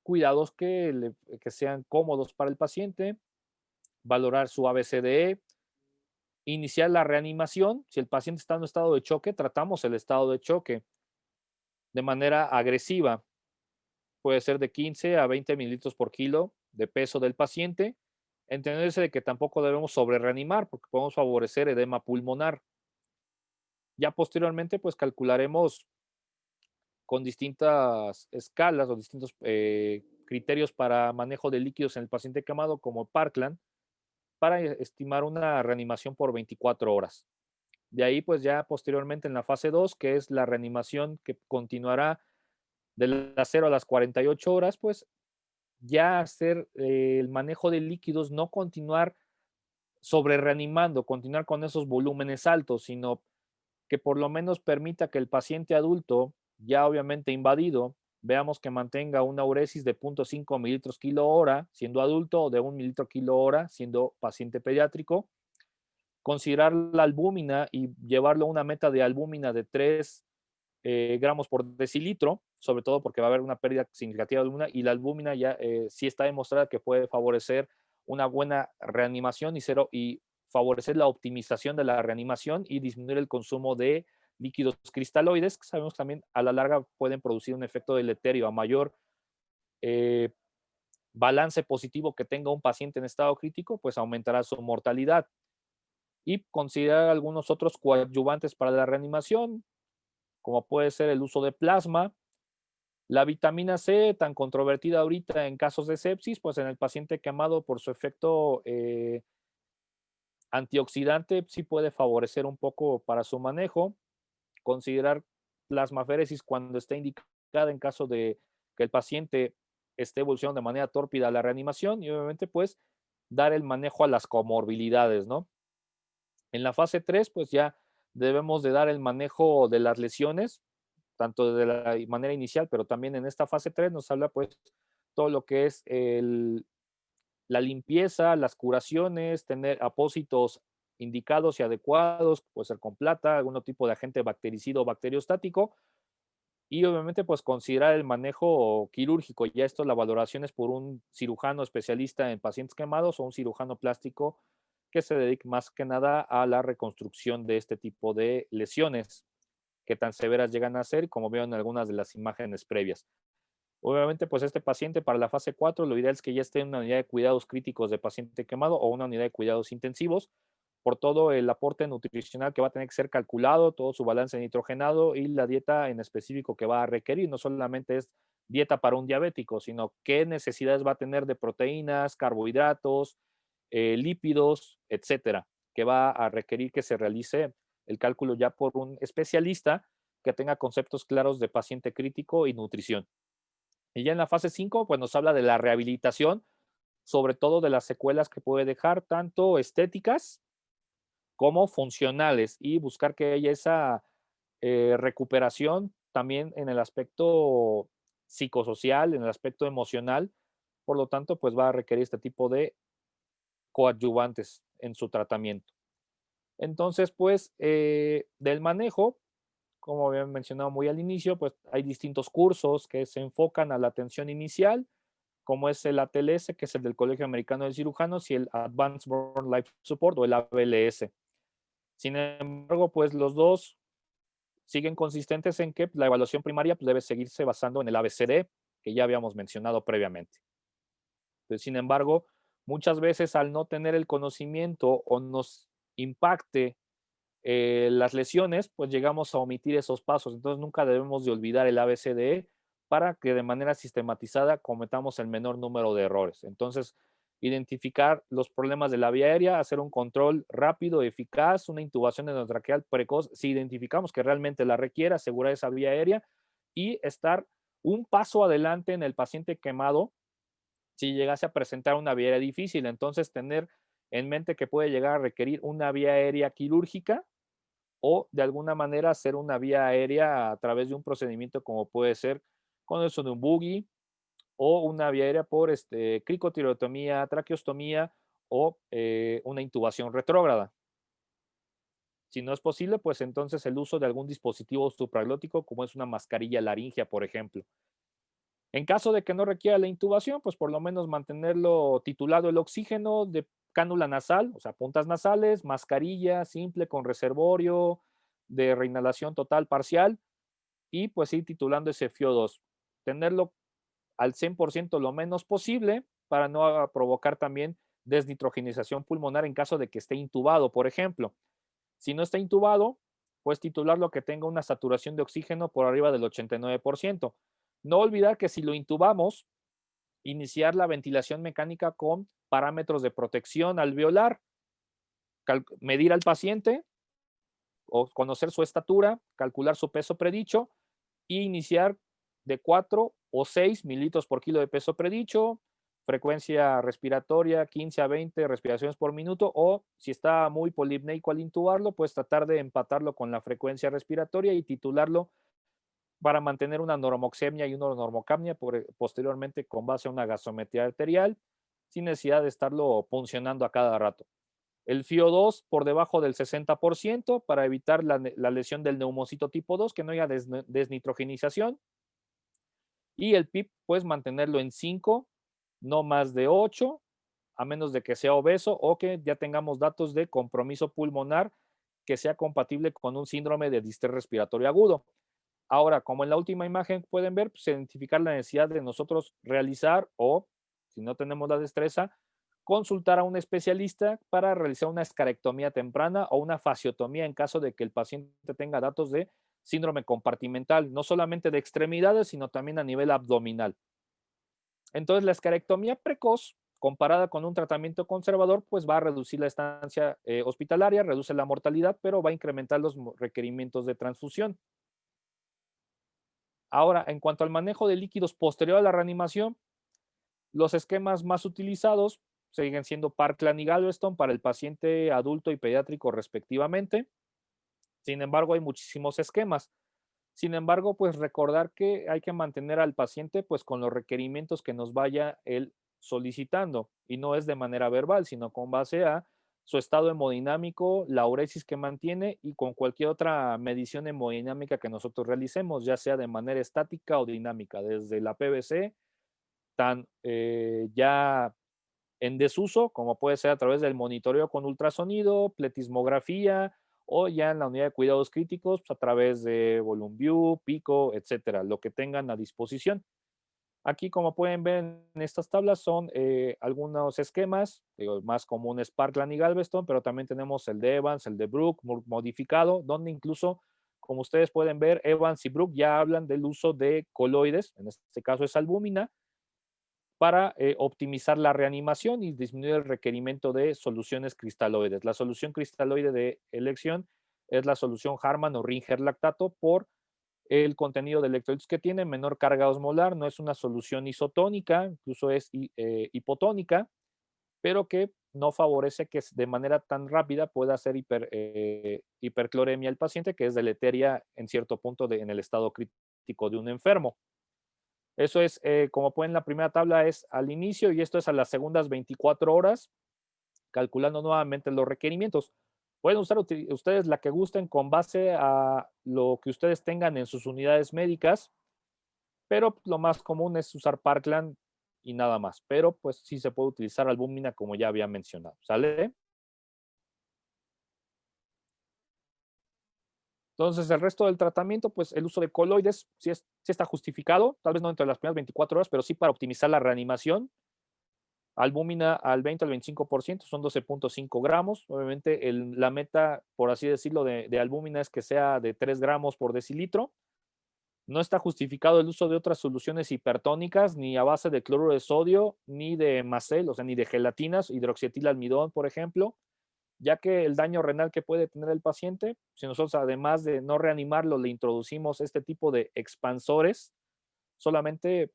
cuidados que sean cómodos para el paciente, valorar su ABCDE, iniciar la reanimación. Si el paciente está en un estado de choque, tratamos el estado de choque de manera agresiva. Puede ser de 15 a 20 mililitros por kilo de peso del paciente. Entenderse de que tampoco debemos sobre reanimar porque podemos favorecer edema pulmonar. Ya posteriormente, pues calcularemos con distintas escalas o distintos criterios para manejo de líquidos en el paciente quemado, como Parkland, para estimar una reanimación por 24 horas. De ahí, pues ya posteriormente en la fase 2, que es la reanimación que continuará de las 0 a las 48 horas, pues ya hacer el manejo de líquidos, no continuar sobre reanimando, continuar con esos volúmenes altos, sino que por lo menos permita que el paciente adulto, ya obviamente invadido, veamos que mantenga una uresis de 0.5 mililitros kilo hora, siendo adulto, o de 1 mililitro kilo hora, siendo paciente pediátrico. Considerar la albúmina y llevarlo a una meta de albúmina de 3 gramos por decilitro, sobre todo porque va a haber una pérdida significativa de albúmina y la albúmina ya sí está demostrada que puede favorecer una buena reanimación y favorecer la optimización de la reanimación y disminuir el consumo de líquidos cristaloides, que sabemos que también a la larga pueden producir un efecto deleterio a mayor eh, balance positivo que tenga un paciente en estado crítico, pues aumentará su mortalidad. Y considerar algunos otros coadyuvantes para la reanimación, como puede ser el uso de plasma, la vitamina C, tan controvertida ahorita en casos de sepsis, pues en el paciente quemado por su efecto antioxidante sí puede favorecer un poco para su manejo. Considerar plasmaféresis cuando esté indicada en caso de que el paciente esté evolucionando de manera tórpida a la reanimación y obviamente pues dar el manejo a las comorbilidades, ¿no? En la fase 3, pues ya debemos de dar el manejo de las lesiones, tanto de la manera inicial, pero también en esta fase 3 nos habla pues todo lo que es la limpieza, las curaciones, tener apósitos indicados y adecuados, puede ser con plata, algún tipo de agente bactericida o bacteriostático, y obviamente pues considerar el manejo quirúrgico. Ya esto, la valoración es por un cirujano especialista en pacientes quemados o un cirujano plástico que se dedique más que nada a la reconstrucción de este tipo de lesiones que tan severas llegan a ser, como veo en algunas de las imágenes previas. Obviamente, pues este paciente para la fase 4, lo ideal es que ya esté en una unidad de cuidados críticos de paciente quemado o una unidad de cuidados intensivos, por todo el aporte nutricional que va a tener que ser calculado, todo su balance nitrogenado y la dieta en específico que va a requerir. No solamente es dieta para un diabético, sino qué necesidades va a tener de proteínas, carbohidratos, lípidos, etcétera, que va a requerir que se realice el cálculo ya por un especialista que tenga conceptos claros de paciente crítico y nutrición. Y ya en la fase 5, pues nos habla de la rehabilitación, sobre todo de las secuelas que puede dejar, tanto estéticas como funcionales, y buscar que haya esa recuperación también en el aspecto psicosocial, en el aspecto emocional. Por lo tanto, pues va a requerir este tipo de coadyuvantes en su tratamiento. Entonces, pues, del manejo, como había mencionado muy al inicio, pues hay distintos cursos que se enfocan a la atención inicial, como es el ATLS, que es el del Colegio Americano de Cirujanos, y el Advanced Burn Life Support o el ABLS. Sin embargo, pues los dos siguen consistentes en que la evaluación primaria pues, debe seguirse basando en el ABCD, que ya habíamos mencionado previamente. Pues, sin embargo, muchas veces al no tener el conocimiento o nos impacte las lesiones, pues llegamos a omitir esos pasos. Entonces nunca debemos de olvidar el ABCDE para que de manera sistematizada cometamos el menor número de errores. Entonces, identificar los problemas de la vía aérea, hacer un control rápido, eficaz, una intubación endotraqueal precoz, si identificamos que realmente la requiere, asegurar esa vía aérea y estar un paso adelante en el paciente quemado si llegase a presentar una vía aérea difícil. Entonces, tener en mente que puede llegar a requerir una vía aérea quirúrgica o de alguna manera hacer una vía aérea a través de un procedimiento como puede ser con el uso de un buggy o una vía aérea por cricotirotomía, traqueostomía o una intubación retrógrada. Si no es posible, pues entonces el uso de algún dispositivo supraglótico como es una mascarilla laringea, por ejemplo. En caso de que no requiera la intubación, pues por lo menos mantenerlo titulado el oxígeno de cánula nasal, o sea, puntas nasales, mascarilla simple con reservorio de reinhalación total parcial y pues ir titulando ese FIO2. Tenerlo al 100% lo menos posible para no provocar también desnitrogenización pulmonar en caso de que esté intubado, por ejemplo. Si no está intubado, pues titularlo que tenga una saturación de oxígeno por arriba del 89%. No olvidar que si lo intubamos, iniciar la ventilación mecánica con parámetros de protección alveolar, medir al paciente o conocer su estatura, calcular su peso predicho e iniciar de 4 o 6 mililitros por kilo de peso predicho, frecuencia respiratoria 15 a 20 respiraciones por minuto, o si está muy polipneico al intubarlo, pues tratar de empatarlo con la frecuencia respiratoria y titularlo para mantener una normoxemia y una normocapnia posteriormente con base a una gasometría arterial, sin necesidad de estarlo puncionando a cada rato. El FIO2 por debajo del 60% para evitar la lesión del neumocito tipo 2, que no haya desnitrogenización. Y el PIP, pues mantenerlo en 5, no más de 8, a menos de que sea obeso o que ya tengamos datos de compromiso pulmonar que sea compatible con un síndrome de distrés respiratorio agudo. Ahora, como en la última imagen pueden ver, pues identificar la necesidad de nosotros realizar o, si no tenemos la destreza, consultar a un especialista para realizar una escarectomía temprana o una fasciotomía en caso de que el paciente tenga datos de síndrome compartimental, no solamente de extremidades, sino también a nivel abdominal. Entonces, la escarectomía precoz, comparada con un tratamiento conservador, pues va a reducir la estancia hospitalaria, reduce la mortalidad, pero va a incrementar los requerimientos de transfusión. Ahora, en cuanto al manejo de líquidos posterior a la reanimación, los esquemas más utilizados siguen siendo Parkland y Galveston para el paciente adulto y pediátrico respectivamente. Sin embargo, hay muchísimos esquemas. Sin embargo, pues recordar que hay que mantener al paciente pues con los requerimientos que nos vaya él solicitando y no es de manera verbal, sino con base a su estado hemodinámico, la uresis que mantiene y con cualquier otra medición hemodinámica que nosotros realicemos, ya sea de manera estática o dinámica, desde la PVC, tan ya en desuso, como puede ser a través del monitoreo con ultrasonido, pletismografía o ya en la unidad de cuidados críticos pues, a través de VolumeView, Pico, etcétera, lo que tengan a disposición. Aquí, como pueden ver en estas tablas, son algunos esquemas, digo, más comunes Parkland y Galveston, pero también tenemos el de Evans, el de Brook, modificado, donde incluso, como ustedes pueden ver, Evans y Brook ya hablan del uso de coloides, en este caso es albúmina, para optimizar la reanimación y disminuir el requerimiento de soluciones cristaloides. La solución cristaloide de elección es la solución Harman o Ringer lactato por el contenido de electrolitos que tiene, menor carga osmolar, no es una solución isotónica, incluso es hipotónica, pero que no favorece que de manera tan rápida pueda hacer hipercloremia el paciente, que es deleteria en cierto punto en el estado crítico de un enfermo. Eso es, como pueden, la primera tabla es al inicio y esto es a las segundas 24 horas, calculando nuevamente los requerimientos. Pueden usar ustedes la que gusten con base a lo que ustedes tengan en sus unidades médicas, pero lo más común es usar Parkland y nada más. Pero pues sí se puede utilizar albúmina como ya había mencionado. ¿Sale? Entonces, el resto del tratamiento, pues el uso de coloides sí está justificado, tal vez no entre las primeras 24 horas, pero sí para optimizar la reanimación. Albúmina al 20 al 25%, son 12.5 gramos. Obviamente la meta, por así decirlo, de albúmina es que sea de 3 gramos por decilitro. No está justificado el uso de otras soluciones hipertónicas, ni a base de cloruro de sodio, ni de macel, o sea, ni de gelatinas, hidroxietilalmidón, por ejemplo, ya que el daño renal que puede tener el paciente, si nosotros además de no reanimarlo, le introducimos este tipo de expansores, solamente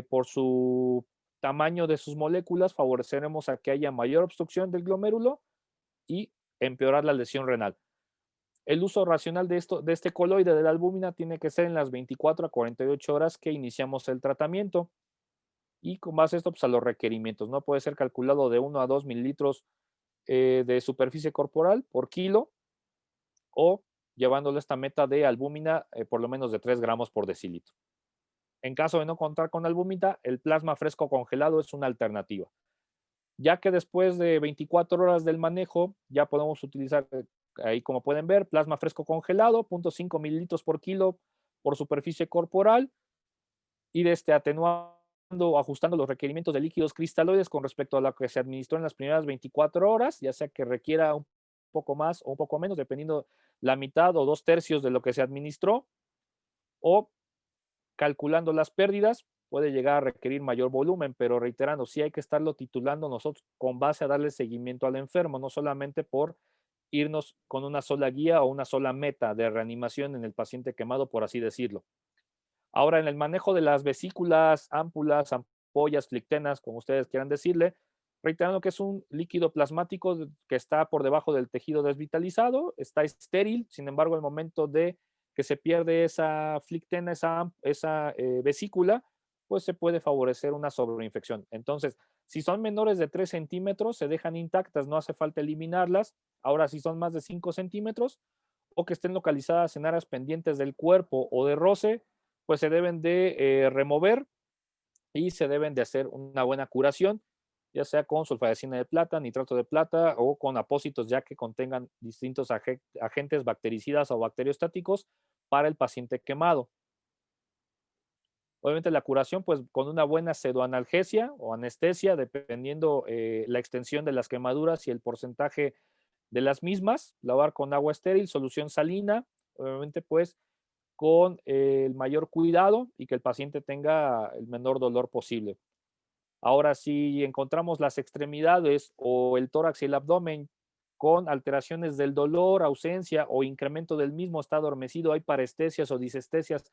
por su tamaño de sus moléculas favoreceremos a que haya mayor obstrucción del glomérulo y empeorar la lesión renal. El uso racional de este coloide de la albúmina tiene que ser en las 24 a 48 horas que iniciamos el tratamiento y con base a esto pues, a los requerimientos. No puede ser calculado de 1 a 2 mililitros de superficie corporal por kilo o llevándole esta meta de albúmina por lo menos de 3 gramos por decilitro. En caso de no contar con albúmina, el plasma fresco congelado es una alternativa, ya que después de 24 horas del manejo ya podemos utilizar, ahí como pueden ver, plasma fresco congelado, 0.5 mililitros por kilo por superficie corporal, ir atenuando o ajustando los requerimientos de líquidos cristaloides con respecto a lo que se administró en las primeras 24 horas, ya sea que requiera un poco más o un poco menos, dependiendo la mitad o 2/3 de lo que se administró, o calculando las pérdidas, puede llegar a requerir mayor volumen, pero reiterando, sí hay que estarlo titulando nosotros con base a darle seguimiento al enfermo, no solamente por irnos con una sola guía o una sola meta de reanimación en el paciente quemado, por así decirlo. Ahora, en el manejo de las vesículas, ámpulas, ampollas, flictenas, como ustedes quieran decirle, reiterando que es un líquido plasmático que está por debajo del tejido desvitalizado, está estéril, sin embargo, al momento de que se pierde esa flictena, esa vesícula, pues se puede favorecer una sobreinfección. Entonces, si son menores de 3 centímetros, se dejan intactas, no hace falta eliminarlas. Ahora, si son más de 5 centímetros o que estén localizadas en áreas pendientes del cuerpo o de roce, pues se deben de remover y se deben de hacer una buena curación, ya sea con sulfadecina de plata, nitrato de plata o con apósitos ya que contengan distintos agentes bactericidas o bacteriostáticos para el paciente quemado. Obviamente la curación, pues con una buena pseudoanalgesia o anestesia, dependiendo la extensión de las quemaduras y el porcentaje de las mismas, lavar con agua estéril, solución salina, obviamente pues con el mayor cuidado y que el paciente tenga el menor dolor posible. Ahora, si encontramos las extremidades o el tórax y el abdomen con alteraciones del dolor, ausencia o incremento del mismo, está adormecido, hay parestesias o disestesias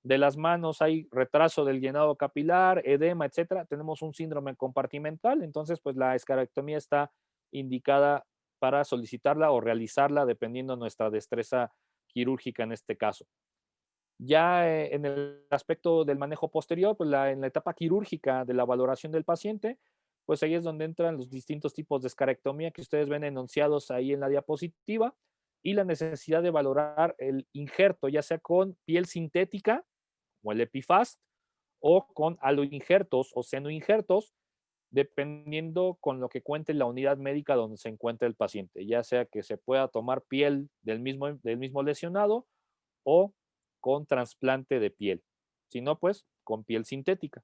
De las manos hay retraso del llenado capilar, edema, etcétera. Tenemos un síndrome compartimental, entonces pues la escarectomía está indicada para solicitarla o realizarla dependiendo de nuestra destreza quirúrgica en este caso. Ya en el aspecto del manejo posterior, pues en la etapa quirúrgica de la valoración del paciente, pues ahí es donde entran los distintos tipos de escarectomía que ustedes ven enunciados ahí en la diapositiva y la necesidad de valorar el injerto, ya sea con piel sintética, como el EpiFast, o con aloinjertos o senoinjertos, dependiendo con lo que cuente la unidad médica donde se encuentre el paciente, ya sea que se pueda tomar piel del mismo lesionado o con trasplante de piel, si no, pues con piel sintética.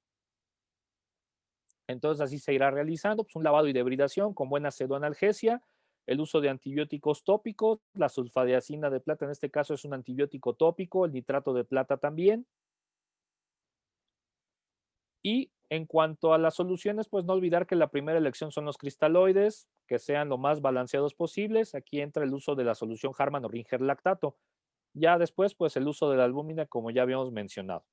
Entonces así se irá realizando pues, un lavado y debridación con buena pseudoanalgesia, el uso de antibióticos tópicos, la sulfadiazina de plata en este caso es un antibiótico tópico, el nitrato de plata también. Y en cuanto a las soluciones, pues no olvidar que la primera elección son los cristaloides, que sean lo más balanceados posibles. Aquí entra el uso de la solución Harman o Ringer lactato. Ya después, pues el uso de la albúmina, como ya habíamos mencionado.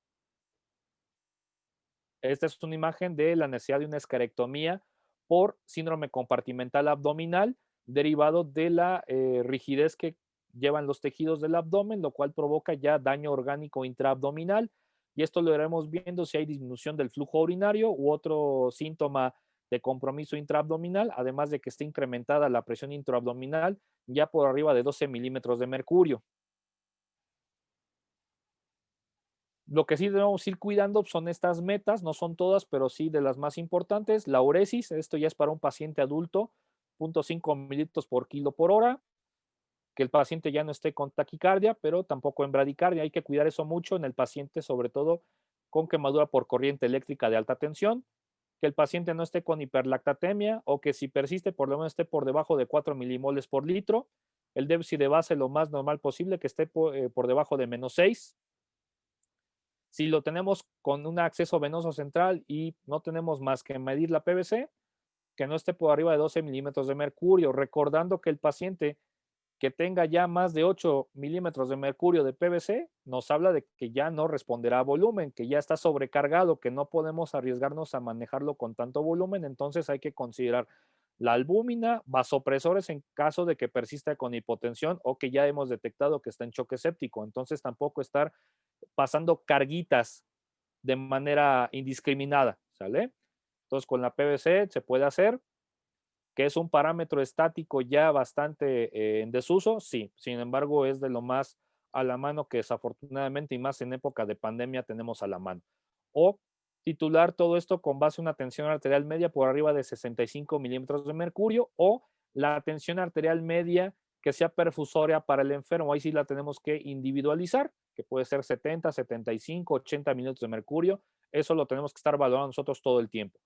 Esta es una imagen de la necesidad de una escarectomía por síndrome compartimental abdominal derivado de la rigidez que llevan los tejidos del abdomen, lo cual provoca ya daño orgánico intraabdominal. Y esto lo iremos viendo si hay disminución del flujo urinario u otro síntoma de compromiso intraabdominal, además de que esté incrementada la presión intraabdominal ya por arriba de 12 milímetros de mercurio. Lo que sí debemos ir cuidando son estas metas, no son todas, pero sí de las más importantes. La uresis, esto ya es para un paciente adulto, 0.5 mililitros por kilo por hora, que el paciente ya no esté con taquicardia, pero tampoco en bradicardia. Hay que cuidar eso mucho en el paciente, sobre todo con quemadura por corriente eléctrica de alta tensión, que el paciente no esté con hiperlactatemia o que si persiste por lo menos esté por debajo de 4 milimoles por litro. El déficit de base lo más normal posible, que esté por debajo de -6. Si lo tenemos con un acceso venoso central y no tenemos más que medir la PVC, que no esté por arriba de 12 milímetros de mercurio, recordando que el paciente que tenga ya más de 8 milímetros de mercurio de PVC nos habla de que ya no responderá a volumen, que ya está sobrecargado, que no podemos arriesgarnos a manejarlo con tanto volumen, entonces hay que considerar la albúmina, vasopresores en caso de que persista con hipotensión o que ya hemos detectado que está en choque séptico, entonces tampoco estar pasando carguitas de manera indiscriminada, ¿sale? Entonces con la PVC se puede hacer, que es un parámetro estático ya bastante en desuso, sí, sin embargo es de lo más a la mano que desafortunadamente y más en época de pandemia tenemos a la mano. O titular todo esto con base a una tensión arterial media por arriba de 65 milímetros de mercurio o la tensión arterial media que sea perfusoria para el enfermo. Ahí sí la tenemos que individualizar, que puede ser 70, 75, 80 milímetros de mercurio. Eso lo tenemos que estar valorando nosotros todo el tiempo.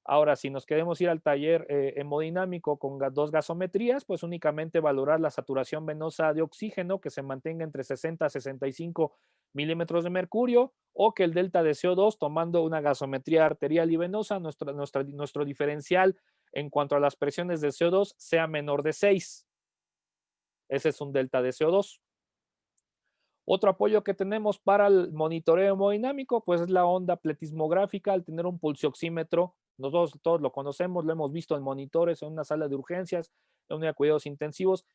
Ahora, si nos queremos ir al taller hemodinámico con dos gasometrías, pues únicamente valorar la saturación venosa de oxígeno que se mantenga entre 60 a 65 milímetros de mercurio o que el delta de CO2 tomando una gasometría arterial y venosa, nuestro diferencial en cuanto a las presiones de CO2 sea menor de 6. Ese es un delta de CO2. Otro apoyo que tenemos para el monitoreo hemodinámico, pues es la onda pletismográfica, al tener un pulsioxímetro, nosotros todos lo conocemos, lo hemos visto en monitores, en una sala de urgencias, en una de cuidados intensivos,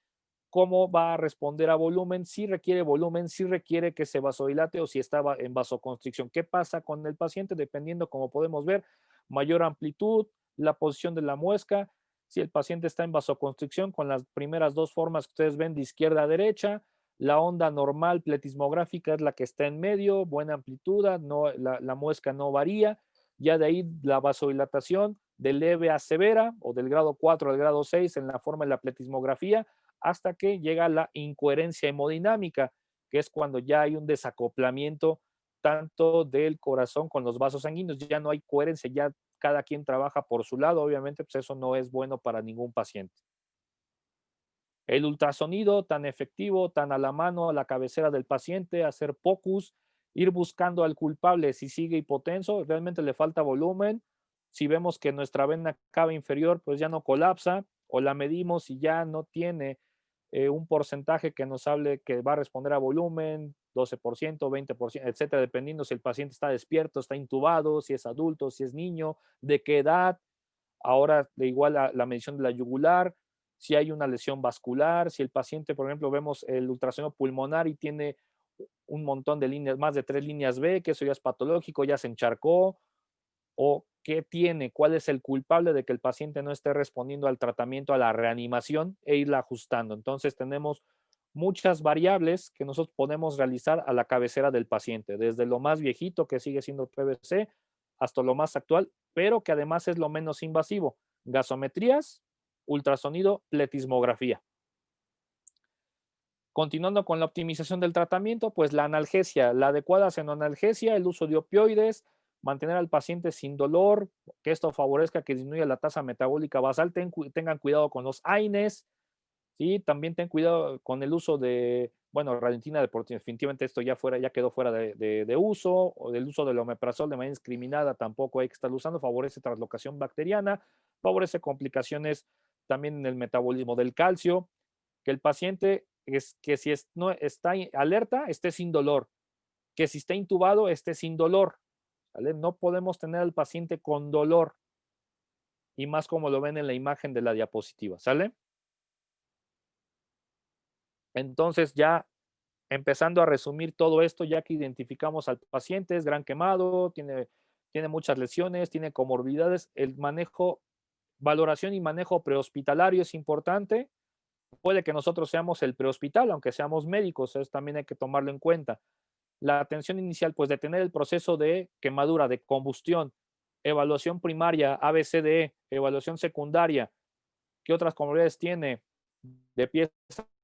cómo va a responder a volumen, si requiere que se vasodilate o si estaba en vasoconstricción. ¿Qué pasa con el paciente? Dependiendo, como podemos ver, mayor amplitud, la posición de la muesca, si el paciente está en vasoconstricción con las primeras dos formas que ustedes ven de izquierda a derecha, la onda normal pletismográfica es la que está en medio, buena amplitud, no, la muesca no varía. Ya de ahí la vasodilatación de leve a severa o del grado 4 al grado 6 en la forma de la pletismografía hasta que llega la incoherencia hemodinámica, que es cuando ya hay un desacoplamiento tanto del corazón con los vasos sanguíneos, ya no hay coherencia, ya cada quien trabaja por su lado, obviamente pues eso no es bueno para ningún paciente. El ultrasonido tan efectivo, tan a la mano, a la cabecera del paciente, hacer POCUS, ir buscando al culpable si sigue hipotenso, realmente le falta volumen. Si vemos que nuestra vena cava inferior pues ya no colapsa o la medimos y ya no tiene un porcentaje que nos hable que va a responder a volumen, 12%, 20%, etcétera, dependiendo si el paciente está despierto, está intubado, si es adulto, si es niño, de qué edad. Ahora, de igual a la medición de la yugular, si hay una lesión vascular, si el paciente, por ejemplo, vemos el ultrasonido pulmonar y tiene un montón de líneas, más de 3 líneas B, que eso ya es patológico, ya se encharcó, o qué tiene, cuál es el culpable de que el paciente no esté respondiendo al tratamiento, a la reanimación e irla ajustando. Entonces tenemos muchas variables que nosotros podemos realizar a la cabecera del paciente, desde lo más viejito que sigue siendo PVC hasta lo más actual, pero que además es lo menos invasivo. Gasometrías, ultrasonido, pletismografía. Continuando con la optimización del tratamiento, pues la analgesia, la adecuada senoanalgesia, el uso de opioides, mantener al paciente sin dolor, que esto favorezca que disminuya la tasa metabólica basal, tengan cuidado con los AINES, ¿sí? También ten cuidado con el uso de, bueno, radiantina deportiva, definitivamente esto ya quedó fuera de uso, o del uso del omeprazol de manera indiscriminada, tampoco hay que estar usando, favorece translocación bacteriana, favorece complicaciones también en el metabolismo del calcio, que el paciente que si no está alerta, esté sin dolor, que si está intubado, esté sin dolor, ¿vale? No podemos tener al paciente con dolor, y más como lo ven en la imagen de la diapositiva, ¿sale? Entonces ya empezando a resumir todo esto, ya que identificamos al paciente, es gran quemado, tiene muchas lesiones, tiene comorbilidades, el manejo, valoración y manejo prehospitalario es importante. Puede que nosotros seamos el prehospital, aunque seamos médicos, eso también hay que tomarlo en cuenta. La atención inicial, pues detener el proceso de quemadura, de combustión, evaluación primaria, ABCDE, evaluación secundaria, ¿qué otras comorbilidades tiene? De pies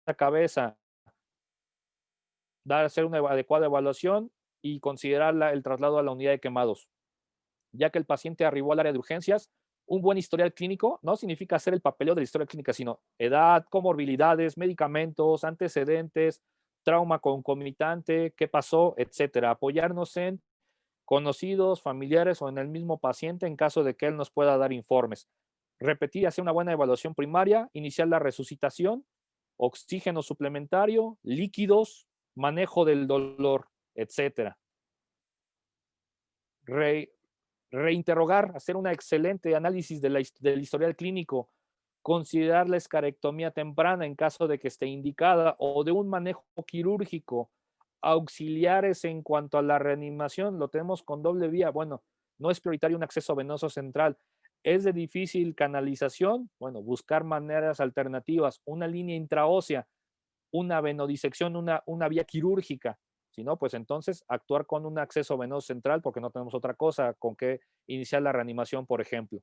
a cabeza, hacer una adecuada evaluación y considerar el traslado a la unidad de quemados. Ya que el paciente arribó al área de urgencias, un buen historial clínico no significa hacer el papeleo de la historia clínica, sino edad, comorbilidades, medicamentos, antecedentes, trauma concomitante, qué pasó, etcétera. Apoyarnos en conocidos, familiares o en el mismo paciente en caso de que él nos pueda dar informes. Repetir, hacer una buena evaluación primaria, iniciar la resucitación, oxígeno suplementario, líquidos, manejo del dolor, etcétera. Reinterrogar, hacer un excelente análisis del historial clínico, considerar la escarectomía temprana en caso de que esté indicada o de un manejo quirúrgico, auxiliares en cuanto a la reanimación, lo tenemos con doble vía. Bueno, no es prioritario un acceso venoso central, es de difícil canalización, bueno, buscar maneras alternativas, una línea intraósea, una venodisección, una vía quirúrgica. Si no, pues entonces actuar con un acceso venoso central porque no tenemos otra cosa con que iniciar la reanimación, por ejemplo.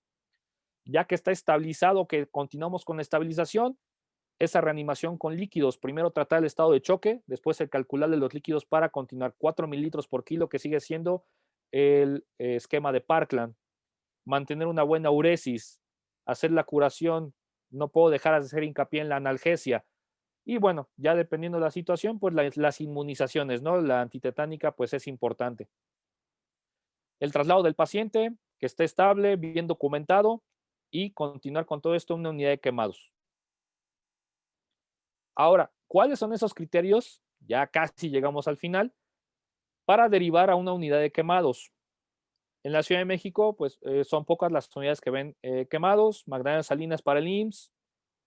Ya que está estabilizado, que continuamos con la estabilización, esa reanimación con líquidos, primero tratar el estado de choque, después el calcularle los líquidos para continuar 4 mililitros por kilo, que sigue siendo el esquema de Parkland. Mantener una buena uresis, hacer la curación, no puedo dejar de hacer hincapié en la analgesia, y bueno, ya dependiendo de la situación, pues las inmunizaciones, ¿no? La antitetánica, pues es importante. El traslado del paciente, que esté estable, bien documentado, y continuar con todo esto en una unidad de quemados. Ahora, ¿cuáles son esos criterios? Ya casi llegamos al final, para derivar a una unidad de quemados. En la Ciudad de México, pues son pocas las unidades que ven quemados. Magdalena Salinas para el IMSS,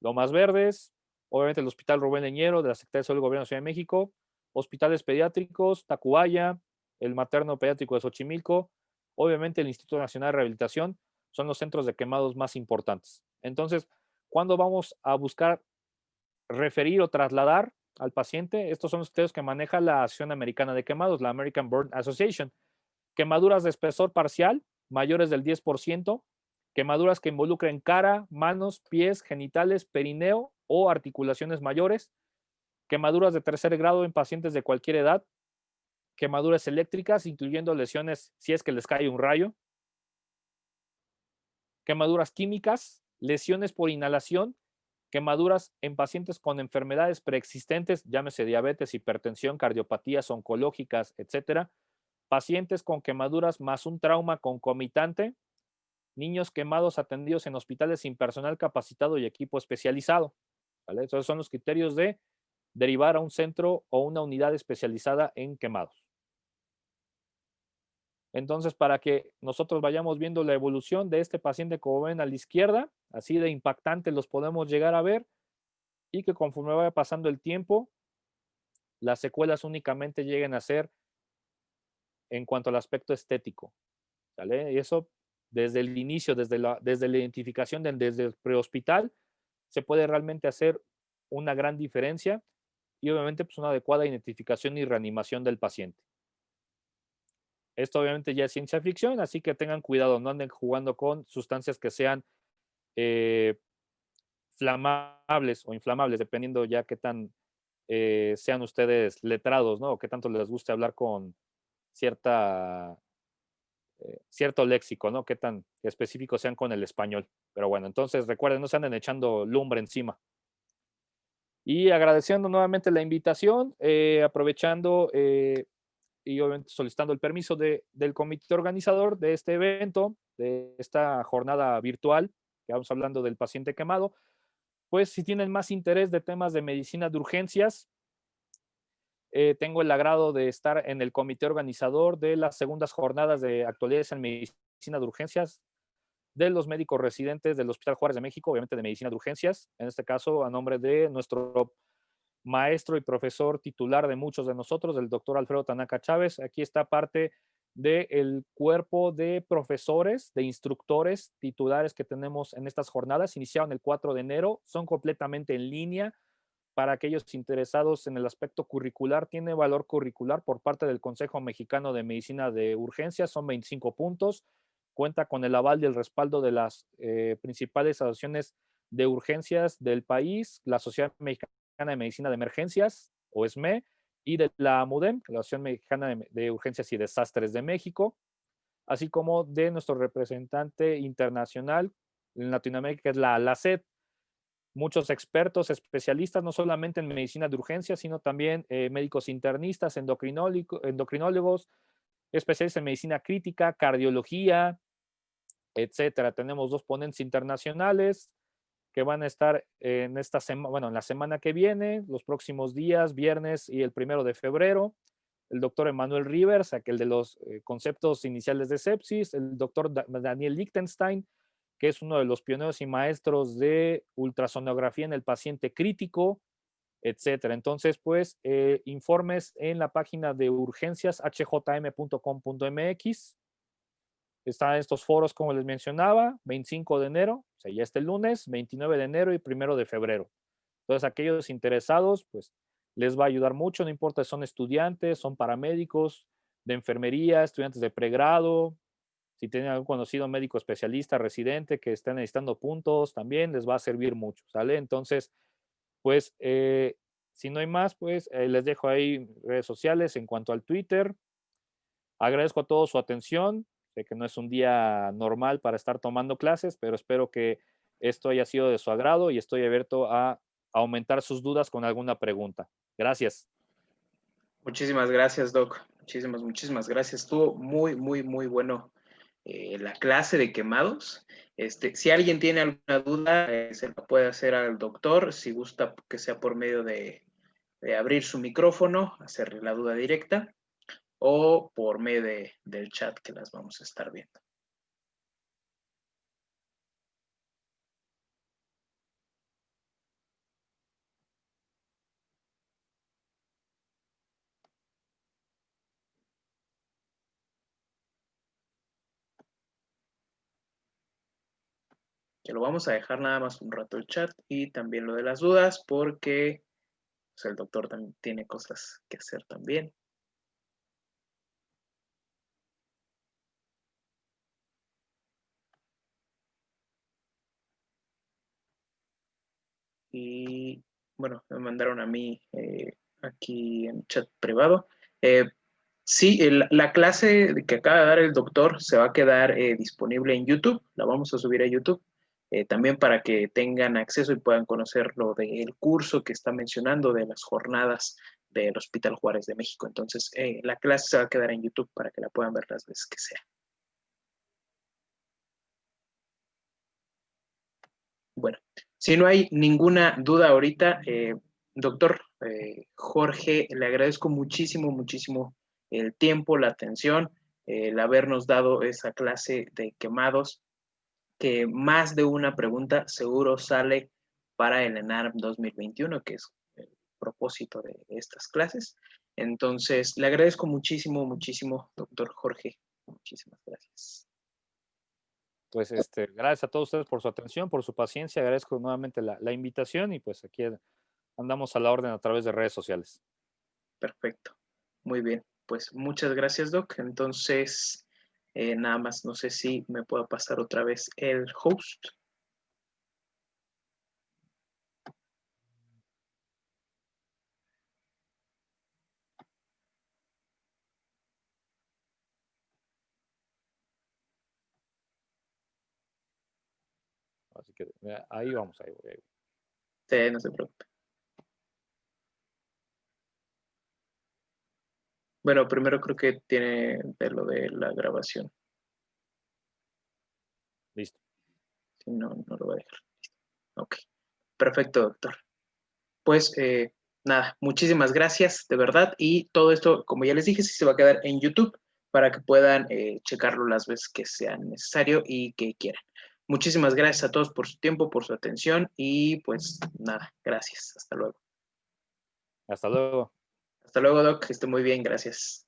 Lomas Verdes, obviamente el Hospital Rubén Leñero de la Secretaría de Salud del Gobierno de la Ciudad de México, hospitales pediátricos, Tacubaya, el materno pediátrico de Xochimilco, obviamente el Instituto Nacional de Rehabilitación, son los centros de quemados más importantes. Entonces, ¿cuándo vamos a buscar referir o trasladar al paciente? Estos son los criterios que maneja la Asociación Americana de Quemados, la American Burn Association. Quemaduras de espesor parcial, mayores del 10%, quemaduras que involucren cara, manos, pies, genitales, perineo o articulaciones mayores, quemaduras de tercer grado en pacientes de cualquier edad, quemaduras eléctricas, incluyendo lesiones si es que les cae un rayo, quemaduras químicas, lesiones por inhalación, quemaduras en pacientes con enfermedades preexistentes, llámese diabetes, hipertensión, cardiopatías oncológicas, etcétera, pacientes con quemaduras más un trauma concomitante, niños quemados atendidos en hospitales sin personal capacitado y equipo especializado. ¿Vale? Esos son los criterios de derivar a un centro o una unidad especializada en quemados. Entonces, para que nosotros vayamos viendo la evolución de este paciente, como ven a la izquierda, así de impactante los podemos llegar a ver, y que conforme vaya pasando el tiempo, las secuelas únicamente lleguen a ser en cuanto al aspecto estético, ¿sale? Y eso desde el inicio, desde la identificación, desde el prehospital, se puede realmente hacer una gran diferencia y obviamente pues una adecuada identificación y reanimación del paciente. Esto obviamente ya es ciencia ficción, así que tengan cuidado, no anden jugando con sustancias que sean eh, flamables o inflamables, dependiendo ya qué tan sean ustedes letrados, ¿no? O qué tanto les guste hablar con cierta, cierto léxico, ¿no? Qué tan específicos sean con el español. Pero bueno, entonces recuerden, no se anden echando lumbre encima. Y agradeciendo nuevamente la invitación, aprovechando y obviamente solicitando el permiso del comité organizador de este evento, de esta jornada virtual, que vamos hablando del paciente quemado, pues si tienen más interés de temas de medicina de urgencias, tengo el agrado de estar en el comité organizador de las segundas jornadas de actualidades en medicina de urgencias de los médicos residentes del Hospital Juárez de México, obviamente de medicina de urgencias, en este caso a nombre de nuestro maestro y profesor titular de muchos de nosotros, el doctor Alfredo Tanaka Chávez. Aquí está parte del cuerpo de profesores, de instructores titulares que tenemos en estas jornadas. Iniciaron el 4 de enero, son completamente en línea. Para aquellos interesados en el aspecto curricular, tiene valor curricular por parte del Consejo Mexicano de Medicina de Urgencias, son 25 puntos, cuenta con el aval y el respaldo de las principales asociaciones de urgencias del país, la Sociedad Mexicana de Medicina de Emergencias, o SME, y de la MUDEM, la Asociación Mexicana de Urgencias y Desastres de México, así como de nuestro representante internacional en Latinoamérica, que es la LACED. Muchos expertos, especialistas, no solamente en medicina de urgencia, sino también médicos internistas, endocrinólogos, especialistas en medicina crítica, cardiología, etcétera. Tenemos 2 ponentes internacionales que van a estar en esta semana, bueno, en la semana que viene, los próximos días, viernes y el 1 de febrero. El doctor Emanuel Rivers, aquel de los conceptos iniciales de sepsis, el doctor Daniel Lichtenstein, que es uno de los pioneros y maestros de ultrasonografía en el paciente crítico, etcétera. Entonces, pues, informes en la página de urgencias hjm.com.mx. Están estos foros, como les mencionaba, 25 de enero, o sea, ya este lunes, 29 de enero y 1 de febrero. Entonces, aquellos interesados, pues, les va a ayudar mucho, no importa si son estudiantes, son paramédicos, de enfermería, estudiantes de pregrado, si tienen algún conocido médico especialista, residente, que estén necesitando puntos, también les va a servir mucho, ¿sale? Entonces, pues, si no hay más, pues, les dejo ahí redes sociales en cuanto al Twitter. Agradezco a todos su atención. Sé que no es un día normal para estar tomando clases, pero espero que esto haya sido de su agrado y estoy abierto a aumentar sus dudas con alguna pregunta. Gracias. Muchísimas gracias, Doc. Muchísimas gracias. Estuvo muy bueno la clase de quemados. Si alguien tiene alguna duda, se la puede hacer al doctor, si gusta que sea por medio de abrir su micrófono, hacerle la duda directa, o por medio del chat que las vamos a estar viendo. Que lo vamos a dejar nada más un rato el chat y también lo de las dudas, porque pues, el doctor también tiene cosas que hacer también. Y bueno, me mandaron a mí aquí en chat privado. Sí, la clase que acaba de dar el doctor se va a quedar disponible en YouTube, la vamos a subir a YouTube, también para que tengan acceso y puedan conocer lo del curso que está mencionando de las jornadas del Hospital Juárez de México. Entonces, la clase se va a quedar en YouTube para que la puedan ver las veces que sea. Bueno, si no hay ninguna duda ahorita, Doctor Jorge, le agradezco muchísimo, muchísimo el tiempo, la atención, el habernos dado esa clase de quemados, que más de una pregunta seguro sale para el ENARM 2021, que es el propósito de estas clases. Entonces, le agradezco muchísimo, muchísimo, doctor Jorge. Muchísimas gracias. Pues gracias a todos ustedes por su atención, por su paciencia. Agradezco nuevamente la invitación y pues aquí andamos a la orden a través de redes sociales. Perfecto. Muy bien. Pues muchas gracias, Doc. Entonces, nada más, no sé si me puedo pasar otra vez el host. Así que ahí vamos, ahí voy. Sí, no se preocupe. Bueno, primero creo que tiene de lo de la grabación. Listo. Si no, no lo voy a dejar. Ok. Perfecto, doctor. Pues nada, muchísimas gracias, de verdad. Y todo esto, como ya les dije, sí se va a quedar en YouTube para que puedan checarlo las veces que sea necesario y que quieran. Muchísimas gracias a todos por su tiempo, por su atención y pues nada, gracias. Hasta luego. Hasta luego. Hasta luego, Doc. Que esté muy bien. Gracias.